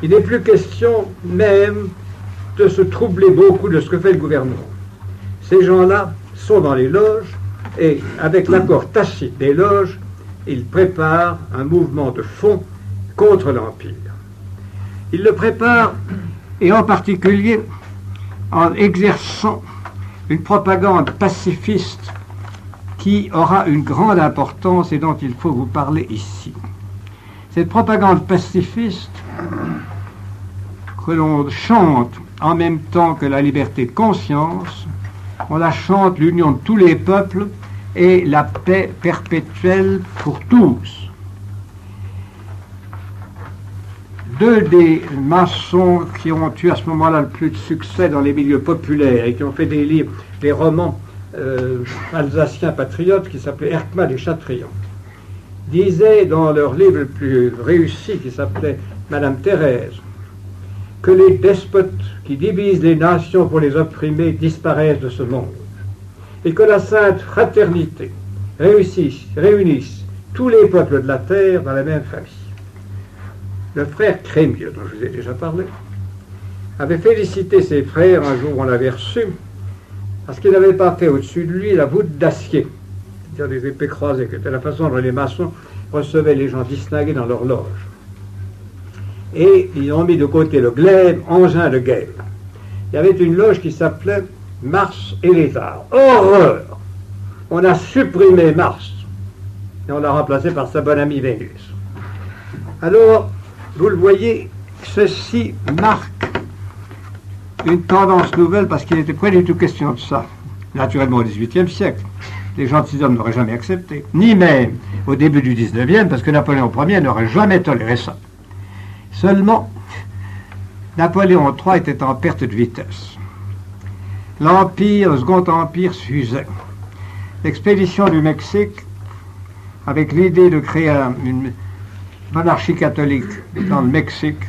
Il n'est plus question même de se troubler beaucoup de ce que fait le gouvernement. Ces gens-là sont dans les loges et, avec l'accord tacite des loges, ils préparent un mouvement de fond contre l'Empire. Ils le préparent, et en particulier en exerçant une propagande pacifiste qui aura une grande importance et dont il faut vous parler ici. Cette propagande pacifiste que l'on chante en même temps que la liberté de conscience, on la chante l'union de tous les peuples et la paix perpétuelle pour tous. Deux des maçons qui ont eu à ce moment-là le plus de succès dans les milieux populaires et qui ont fait des livres, des romans alsaciens patriotes qui s'appelaient Erckmann et Chatrian, disaient dans leur livre le plus réussi qui s'appelait Madame Thérèse que les despotes qui divisent les nations pour les opprimer disparaissent de ce monde et que la sainte fraternité réunisse tous les peuples de la terre dans la même famille. Le frère Crémieux, dont je vous ai déjà parlé, avait félicité ses frères un jour où on l'avait reçu parce qu'il n'avait pas fait au-dessus de lui la voûte d'acier, c'est-à-dire des épées croisées, qui était la façon dont les maçons recevaient les gens distingués dans leur loge. Et ils ont mis de côté le glaive, engin de guerre. Il y avait une loge qui s'appelait Mars et les arts. Horreur! On a supprimé Mars et on l'a remplacé par sa bonne amie Vénus. Alors, vous le voyez, ceci marque une tendance nouvelle parce qu'il n'était pas du tout question de ça, naturellement au XVIIIe siècle. les gentilshommes n'auraient jamais accepté, ni même au début du 19e, parce que Napoléon Ier n'aurait jamais toléré ça. Seulement, Napoléon III était en perte de vitesse. L'Empire, le Second Empire s'usait. L'expédition du Mexique, avec l'idée de créer une monarchie catholique dans le Mexique,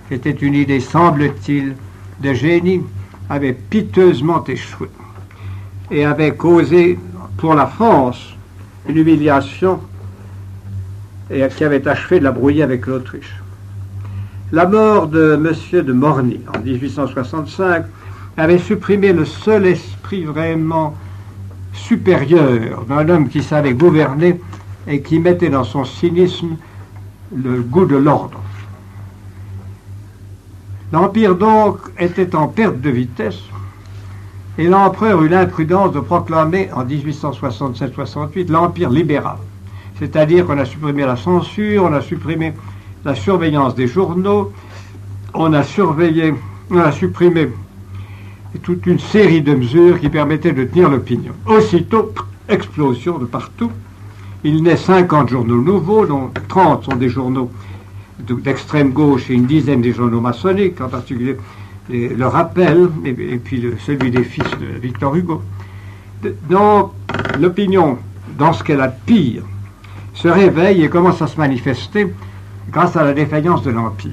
qui était une idée, semble-t-il, de génie, avait piteusement échoué et avait causé pour la France une humiliation et qui avait achevé de la brouiller avec l'Autriche. La mort de M. de Morny en 1865 avait supprimé le seul esprit vraiment supérieur d'un homme qui savait gouverner et qui mettait dans son cynisme le goût de l'ordre. L'Empire donc était en perte de vitesse et l'empereur eut l'imprudence de proclamer en 1867-68 l'Empire libéral. C'est-à-dire qu'on a supprimé la censure, on a supprimé la surveillance des journaux, on a supprimé toute une série de mesures qui permettaient de tenir l'opinion. Aussitôt, explosion de partout. Il naît 50 journaux nouveaux, dont 30 sont des journaux d'extrême gauche et une dizaine des journaux maçonniques, en particulier le Rappel et puis celui des fils de Victor Hugo. Donc, l'opinion, dans ce qu'elle a de pire, se réveille et commence à se manifester grâce à la défaillance de l'Empire.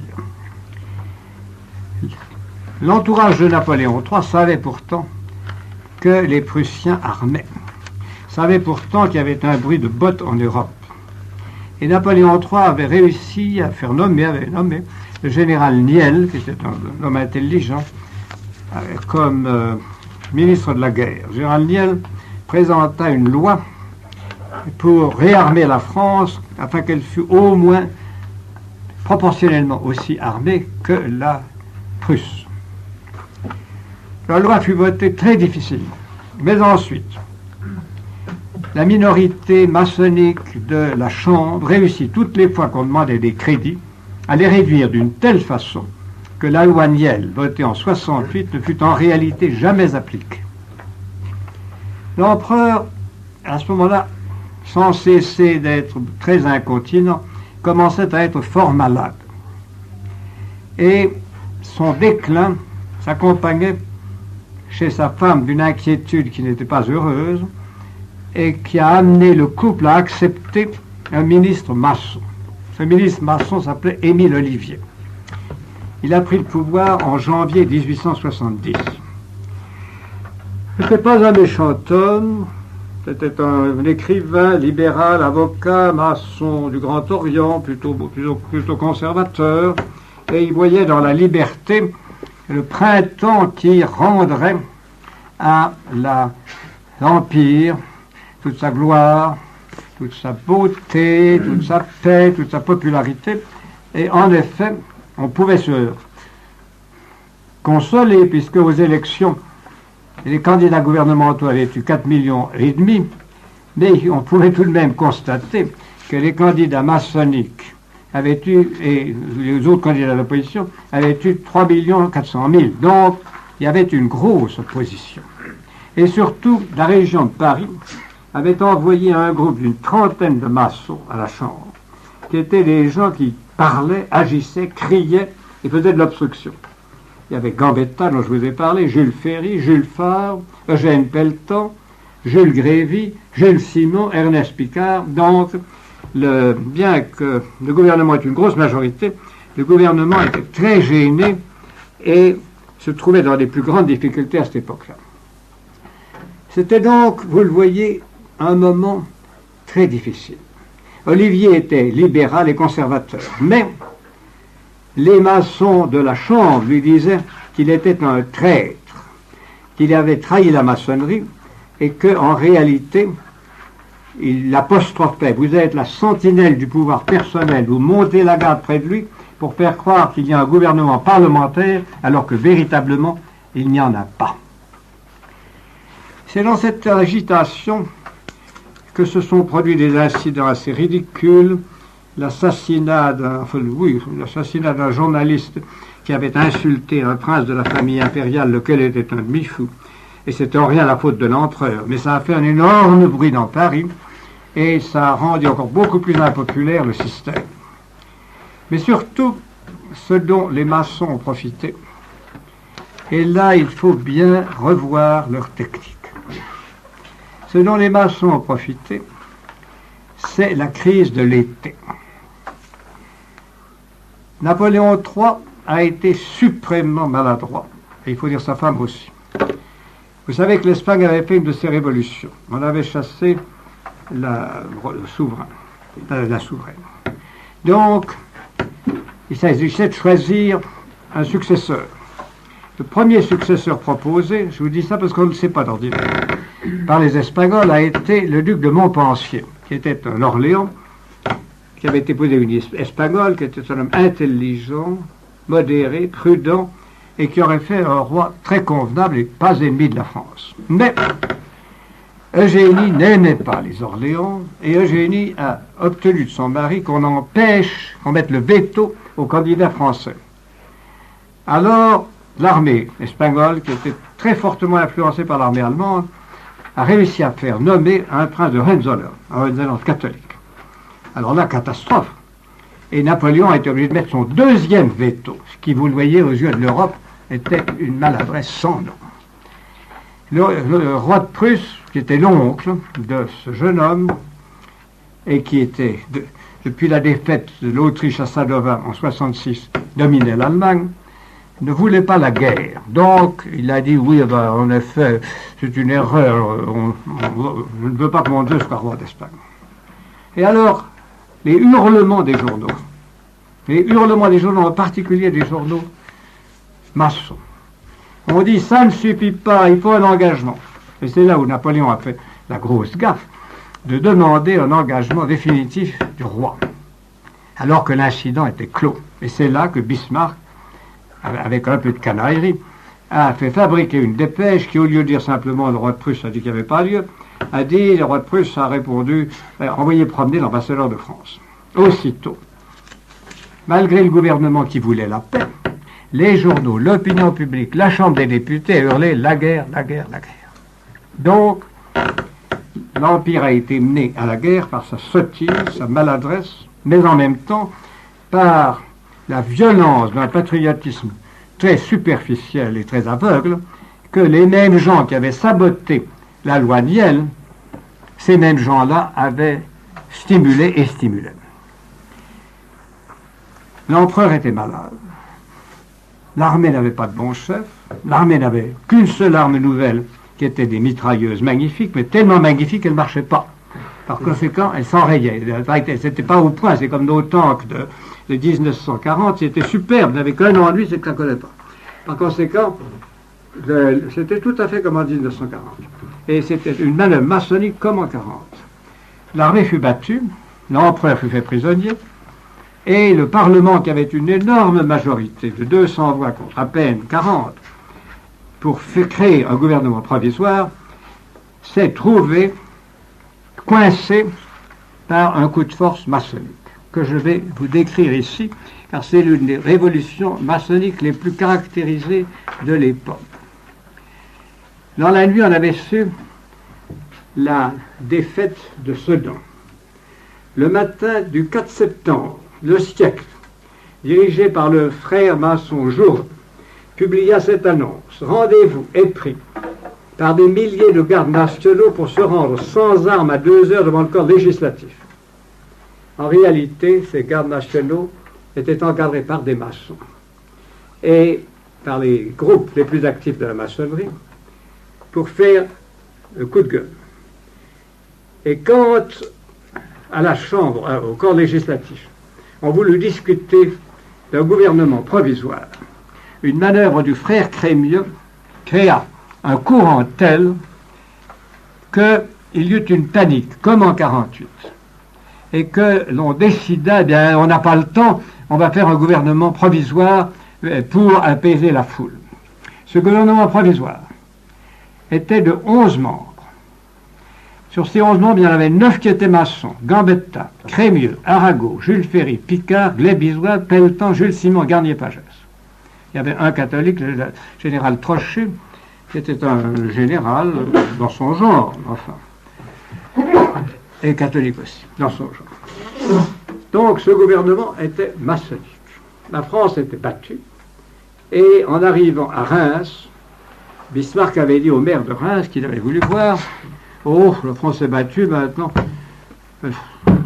L'entourage de Napoléon III savait pourtant que les Prussiens armaient, savait pourtant qu'il y avait un bruit de bottes en Europe. Et Napoléon III avait réussi à faire nommer le général Niel, qui était un homme intelligent, comme ministre de la guerre. Le général Niel présenta une loi pour réarmer la France afin qu'elle fût au moins proportionnellement aussi armée que la Prusse. La loi fut votée très difficilement, mais ensuite, la minorité maçonnique de la Chambre réussit toutes les fois qu'on demandait des crédits à les réduire d'une telle façon que la loi Niel, votée en 68, ne fut en réalité jamais appliquée. L'empereur, à ce moment-là, sans cesser d'être très incontinent, commençait à être fort malade. Et son déclin s'accompagnait chez sa femme d'une inquiétude qui n'était pas heureuse et qui a amené le couple à accepter un ministre maçon. Ce ministre maçon s'appelait Émile Ollivier. Il a pris le pouvoir en janvier 1870. Ce n'était pas un méchant homme, c'était un écrivain libéral, avocat, maçon du Grand Orient, plutôt conservateur, et il voyait dans la liberté le printemps qui rendrait à l'Empire toute sa gloire, toute sa beauté, toute sa paix, toute sa popularité. Et en effet, on pouvait se consoler, puisque aux élections, les candidats gouvernementaux avaient eu 4,5 millions, mais on pouvait tout de même constater que les candidats maçonniques avaient eu, et les autres candidats de l'opposition, avaient eu 3,4 millions. Donc, il y avait une grosse opposition. Et surtout, la région de Paris avait envoyé un groupe d'une trentaine de maçons à la Chambre, qui étaient des gens qui parlaient, agissaient, criaient et faisaient de l'obstruction. Il y avait Gambetta, dont je vous ai parlé, Jules Ferry, Jules Favre, Eugène Pelletan, Jules Grévy, Jules Simon, Ernest Picard. Donc, bien que le gouvernement ait une grosse majorité, le gouvernement était très gêné et se trouvait dans les plus grandes difficultés à cette époque-là. C'était donc, vous le voyez, un moment très difficile. Ollivier était libéral et conservateur, mais les maçons de la Chambre lui disaient qu'il était un traître, qu'il avait trahi la maçonnerie et qu'en réalité, il l'apostrophait. Vous êtes la sentinelle du pouvoir personnel, vous montez la garde près de lui pour faire croire qu'il y a un gouvernement parlementaire alors que véritablement, il n'y en a pas. C'est dans cette agitation que se sont produits des incidents assez ridicules, l'assassinat d'un journaliste qui avait insulté un prince de la famille impériale, lequel était un demi-fou, Et c'était en rien la faute de l'empereur. Mais ça a fait un énorme bruit dans Paris et ça a rendu encore beaucoup plus impopulaire le système. Mais surtout, ce dont les maçons ont profité, et là il faut bien revoir leur technique. Ce dont les maçons ont profité, c'est la crise de l'été. Napoléon III a été suprêmement maladroit, et il faut dire sa femme aussi. Vous savez que l'Espagne avait fait une de ses révolutions. On avait chassé la souveraine. Donc, il s'agissait de choisir un successeur. Le premier successeur proposé, je vous dis ça parce qu'on ne le sait pas d'ordinaire, par les Espagnols a été le duc de Montpensier, qui était un Orléans, qui avait épousé une Espagnole, qui était un homme intelligent, modéré, prudent, et qui aurait fait un roi très convenable et pas ennemi de la France. Mais Eugénie n'aimait pas les Orléans, et Eugénie a obtenu de son mari qu'on mette le veto aux candidats français. Alors, l'armée espagnole, qui était très fortement influencée par l'armée allemande, a réussi à faire nommer un prince de Hohenzollern, un Hohenzollern catholique. Alors là, catastrophe. Et Napoléon a été obligé de mettre son deuxième veto, ce qui, vous le voyez, aux yeux de l'Europe, était une maladresse sans nom. Le roi de Prusse, qui était l'oncle de ce jeune homme, et qui était, depuis la défaite de l'Autriche à Sadowa en 1966, dominait l'Allemagne, ne voulait pas la guerre. Donc, il a dit, oui, en effet, c'est une erreur, je ne veux pas que mon Dieu soit roi d'Espagne. Et alors, les hurlements des journaux, en particulier des journaux maçons, on dit, ça ne suffit pas, il faut un engagement. Et c'est là où Napoléon a fait la grosse gaffe de demander un engagement définitif du roi, alors que l'incident était clos. Et c'est là que Bismarck, avec un peu de canaillerie, a fait fabriquer une dépêche qui, au lieu de dire simplement le roi de Prusse a dit qu'il n'y avait pas lieu, a dit, le roi de Prusse a répondu, envoyez promener l'ambassadeur de France. Aussitôt, malgré le gouvernement qui voulait la paix, les journaux, l'opinion publique, la Chambre des députés hurlaient la guerre, la guerre, la guerre. Donc, l'Empire a été mené à la guerre par sa sottise, sa maladresse, mais en même temps par la violence d'un patriotisme très superficiel et très aveugle que les mêmes gens qui avaient saboté la loi Niel, ces mêmes gens-là avaient stimulé et stimulé. L'empereur était malade. L'armée n'avait pas de bon chef. L'armée n'avait qu'une seule arme nouvelle, qui était des mitrailleuses magnifiques, mais tellement magnifiques qu'elles ne marchaient pas. Par conséquent, elles s'enrayaient. C'était pas au point, c'est comme nos tanks de 1940, c'était superbe, n'avait qu'un ennui, c'est que ça ne collait pas. Par conséquent, c'était tout à fait comme en 1940. Et c'était une manœuvre maçonnique comme en 40. L'armée fut battue, l'empereur fut fait prisonnier, et le Parlement, qui avait une énorme majorité de 200 voix contre à peine 40, pour créer un gouvernement provisoire, s'est trouvé coincé par un coup de force maçonnique, que je vais vous décrire ici, car c'est l'une des révolutions maçonniques les plus caractérisées de l'époque. Dans la nuit, on avait su la défaite de Sedan. Le matin du 4 septembre, le siècle, dirigé par le frère maçon Jourde, publia cette annonce. Rendez-vous est pris par des milliers de gardes nationaux pour se rendre sans armes à 2 heures devant le corps législatif. En réalité, ces gardes nationaux étaient encadrés par des maçons et par les groupes les plus actifs de la maçonnerie pour faire le coup de gueule. Et quand, à la Chambre, au corps législatif, on voulu discuter d'un gouvernement provisoire, une manœuvre du frère Crémieux créa un courant tel qu'il y eut une panique, comme en 48, et que l'on décida, eh bien, on n'a pas le temps, on va faire un gouvernement provisoire pour apaiser la foule. Ce gouvernement provisoire était de 11 membres. Sur ces 11 membres, il y en avait 9 qui étaient maçons: Gambetta, Crémieux, Arago, Jules Ferry, Picard, Gleybisois, Pelletan, Jules Simon, Garnier-Pagès. Il y avait un catholique, le général Trochu, qui était un général dans son genre, enfin, et catholique aussi, dans son genre. Donc ce gouvernement était maçonnique. La France était battue, et en arrivant à Reims, Bismarck avait dit au maire de Reims qu'il avait voulu voir, « Oh, la France est battue maintenant,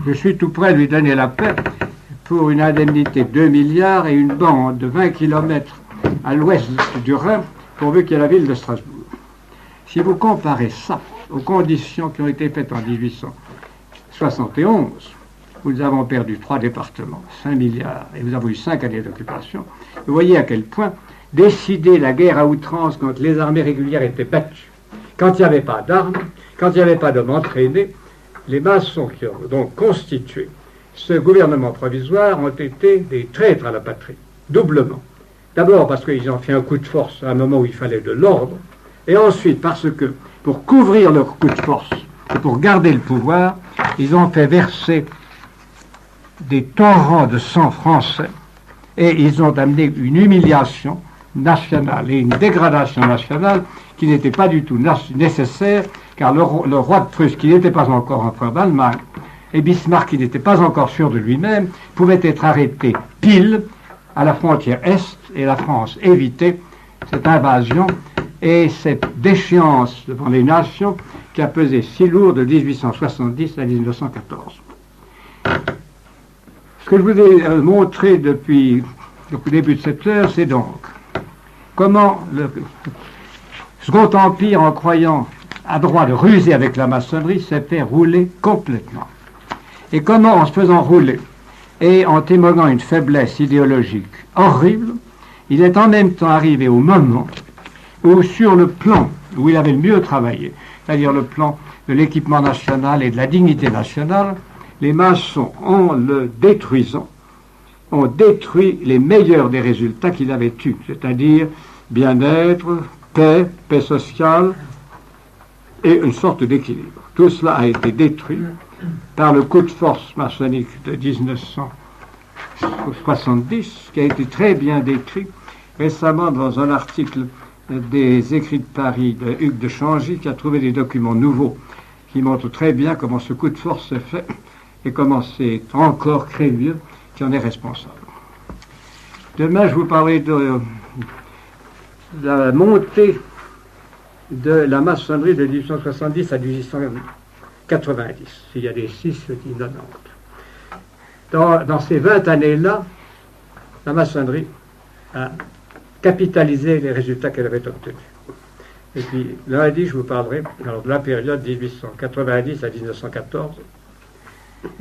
je suis tout prêt de lui donner la paix pour une indemnité de 2 milliards et une bande de 20 kilomètres à l'ouest du Rhin, pourvu qu'il y ait la ville de Strasbourg. » Si vous comparez ça aux conditions qui ont été faites en 1871, où nous avons perdu 3 départements, 5 milliards, et nous avons eu 5 années d'occupation, vous voyez à quel point décider la guerre à outrance quand les armées régulières étaient battues, quand il n'y avait pas d'armes, quand il n'y avait pas d'hommes entraînés, les maçons qui ont donc constitué ce gouvernement provisoire ont été des traîtres à la patrie, doublement. D'abord parce qu'ils ont fait un coup de force à un moment où il fallait de l'ordre, et ensuite parce que, pour couvrir leur coup de force et pour garder le pouvoir, ils ont fait verser des torrents de sang français, et ils ont amené une humiliation nationale et une dégradation nationale qui n'était pas du tout nécessaire, car le roi de Prusse, qui n'était pas encore empereur d'Allemagne, et Bismarck, qui n'était pas encore sûr de lui-même, pouvaient être arrêtés pile à la frontière Est, et la France évitait cette invasion et cette déchéance devant les nations qui a pesé si lourd de 1870 à 1914. Ce que je vous ai montré depuis le début de cette heure, c'est donc comment le Second Empire, en croyant à droit de ruser avec la maçonnerie, s'est fait rouler complètement. Et comment, en se faisant rouler et en témoignant une faiblesse idéologique horrible, il est en même temps arrivé au moment où, sur le plan où il avait le mieux travaillé, c'est-à-dire le plan de l'équipement national et de la dignité nationale, les maçons, en le détruisant, ont détruit les meilleurs des résultats qu'il avait eus, c'est-à-dire bien-être, paix sociale et une sorte d'équilibre. Tout cela a été détruit par le coup de force maçonnique de 1970, qui a été très bien décrit récemment dans un article des Écrits de Paris de Hugues de Changy, qui a trouvé des documents nouveaux qui montrent très bien comment ce coup de force se fait et comment c'est encore Crémieux qui en est responsable. Demain, je vous parlerai de la montée de la maçonnerie de 1870 à 1890. Il y a des 6, je dis 90. Dans ces 20 années-là, la maçonnerie a capitalisé les résultats qu'elle avait obtenus. Et puis, lundi, je vous parlerai alors, de la période 1890 à 1914.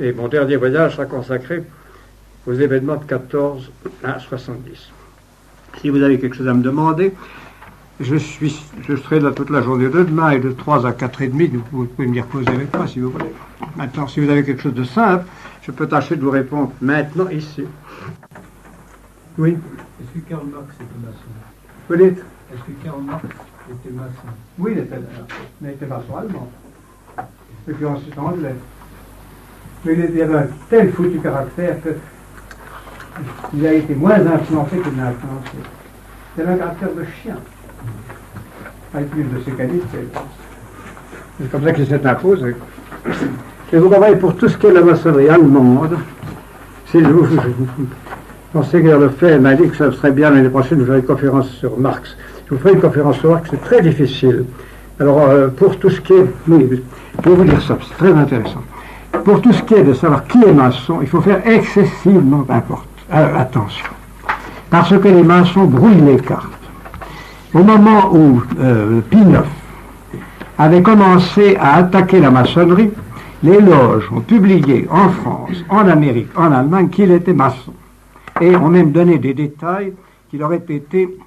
Et mon dernier voyage sera consacré aux événements de 14 à 70. Si vous avez quelque chose à me demander, je serai là toute la journée de demain et de 3 à 4h30, vous pouvez me reposer avec moi si vous voulez. Maintenant, si vous avez quelque chose de simple, je peux tâcher de vous répondre maintenant ici. Oui. Est-ce que Karl Marx était maçon? Vous dites? Est-ce que Karl Marx était maçon? Oui, il était maçon allemand. Et puis ensuite anglais. Mais il avait un tel foutu caractère qu'il a été moins influencé qu'il n'a influencé. Il avait un caractère de chien, avec une de ses qualités. C'est comme ça qu'il s'est imposé. Et vous voyez, pour tout ce qui est la maçonnerie allemande, Monseigneur Lefebvre m'a dit que ça serait bien l'année prochaine, vous aurez une conférence sur Marx. Je vous ferai une conférence sur Marx, c'est très difficile. Alors, pour tout ce qui est... Oui, je vais vous dire ça, c'est très intéressant. Pour tout ce qui est de savoir qui est maçon, il faut faire excessivement attention. Parce que les maçons brouillent les cartes. Au moment où Pie IX avait commencé à attaquer la maçonnerie, les loges ont publié en France, en Amérique, en Allemagne qu'il était maçon. Et ont même donné des détails qu'il aurait été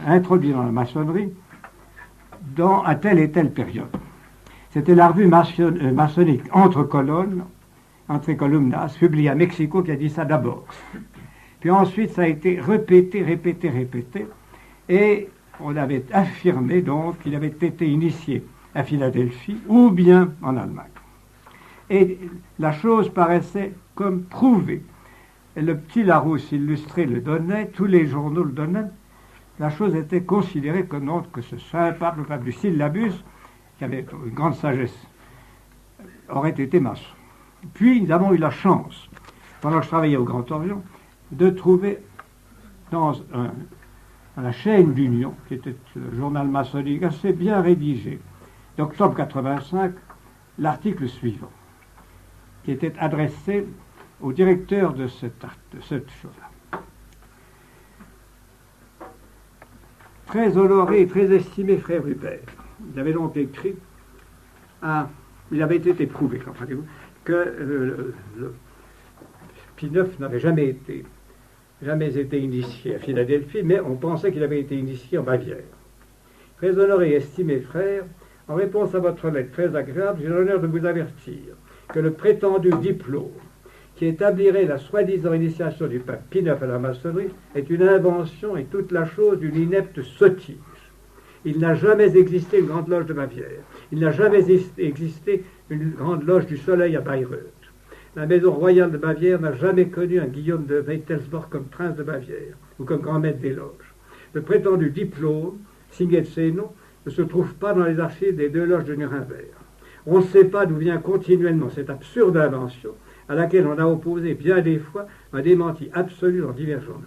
introduit dans la maçonnerie à telle et telle période. C'était la revue maçonnique Entre Columnas, publiée à Mexico, qui a dit ça d'abord. Puis ensuite, ça a été répété, et on avait affirmé donc qu'il avait été initié à Philadelphie ou bien en Allemagne. Et la chose paraissait comme prouvée. Et le petit Larousse illustré le donnait, tous les journaux le donnaient, la chose était considérée comme autre que ce saint pape, le pape du Syllabus, qui avait une grande sagesse, aurait été maçon. Puis nous avons eu la chance, pendant que je travaillais au Grand Orient, de trouver dans la chaîne d'Union, qui était le journal maçonnique assez bien rédigé, d'octobre 85, l'article suivant, qui était adressé au directeur de cette chose-là. Très honoré et très estimé frère Rupert, il avait donc écrit, il avait été prouvé, que Pie IX n'avait jamais été initié à Philadelphie, mais on pensait qu'il avait été initié en Bavière. Très honoré et estimé frère, en réponse à votre lettre très agréable, j'ai l'honneur de vous avertir que le prétendu diplôme qui établirait la soi-disant initiation du pape Pie IX à la maçonnerie est une invention et toute la chose d'une inepte sottise. Il n'a jamais existé une grande loge de Bavière. Il n'a jamais existé une grande loge du Soleil à Bayreuth. La maison royale de Bavière n'a jamais connu un Guillaume de Wettelsborg comme prince de Bavière ou comme grand maître des loges. Le prétendu diplôme, signé de ses noms, ne se trouve pas dans les archives des 2 loges de Nuremberg. On ne sait pas d'où vient continuellement cette absurde invention à laquelle on a opposé bien des fois un démenti absolu dans divers journaux.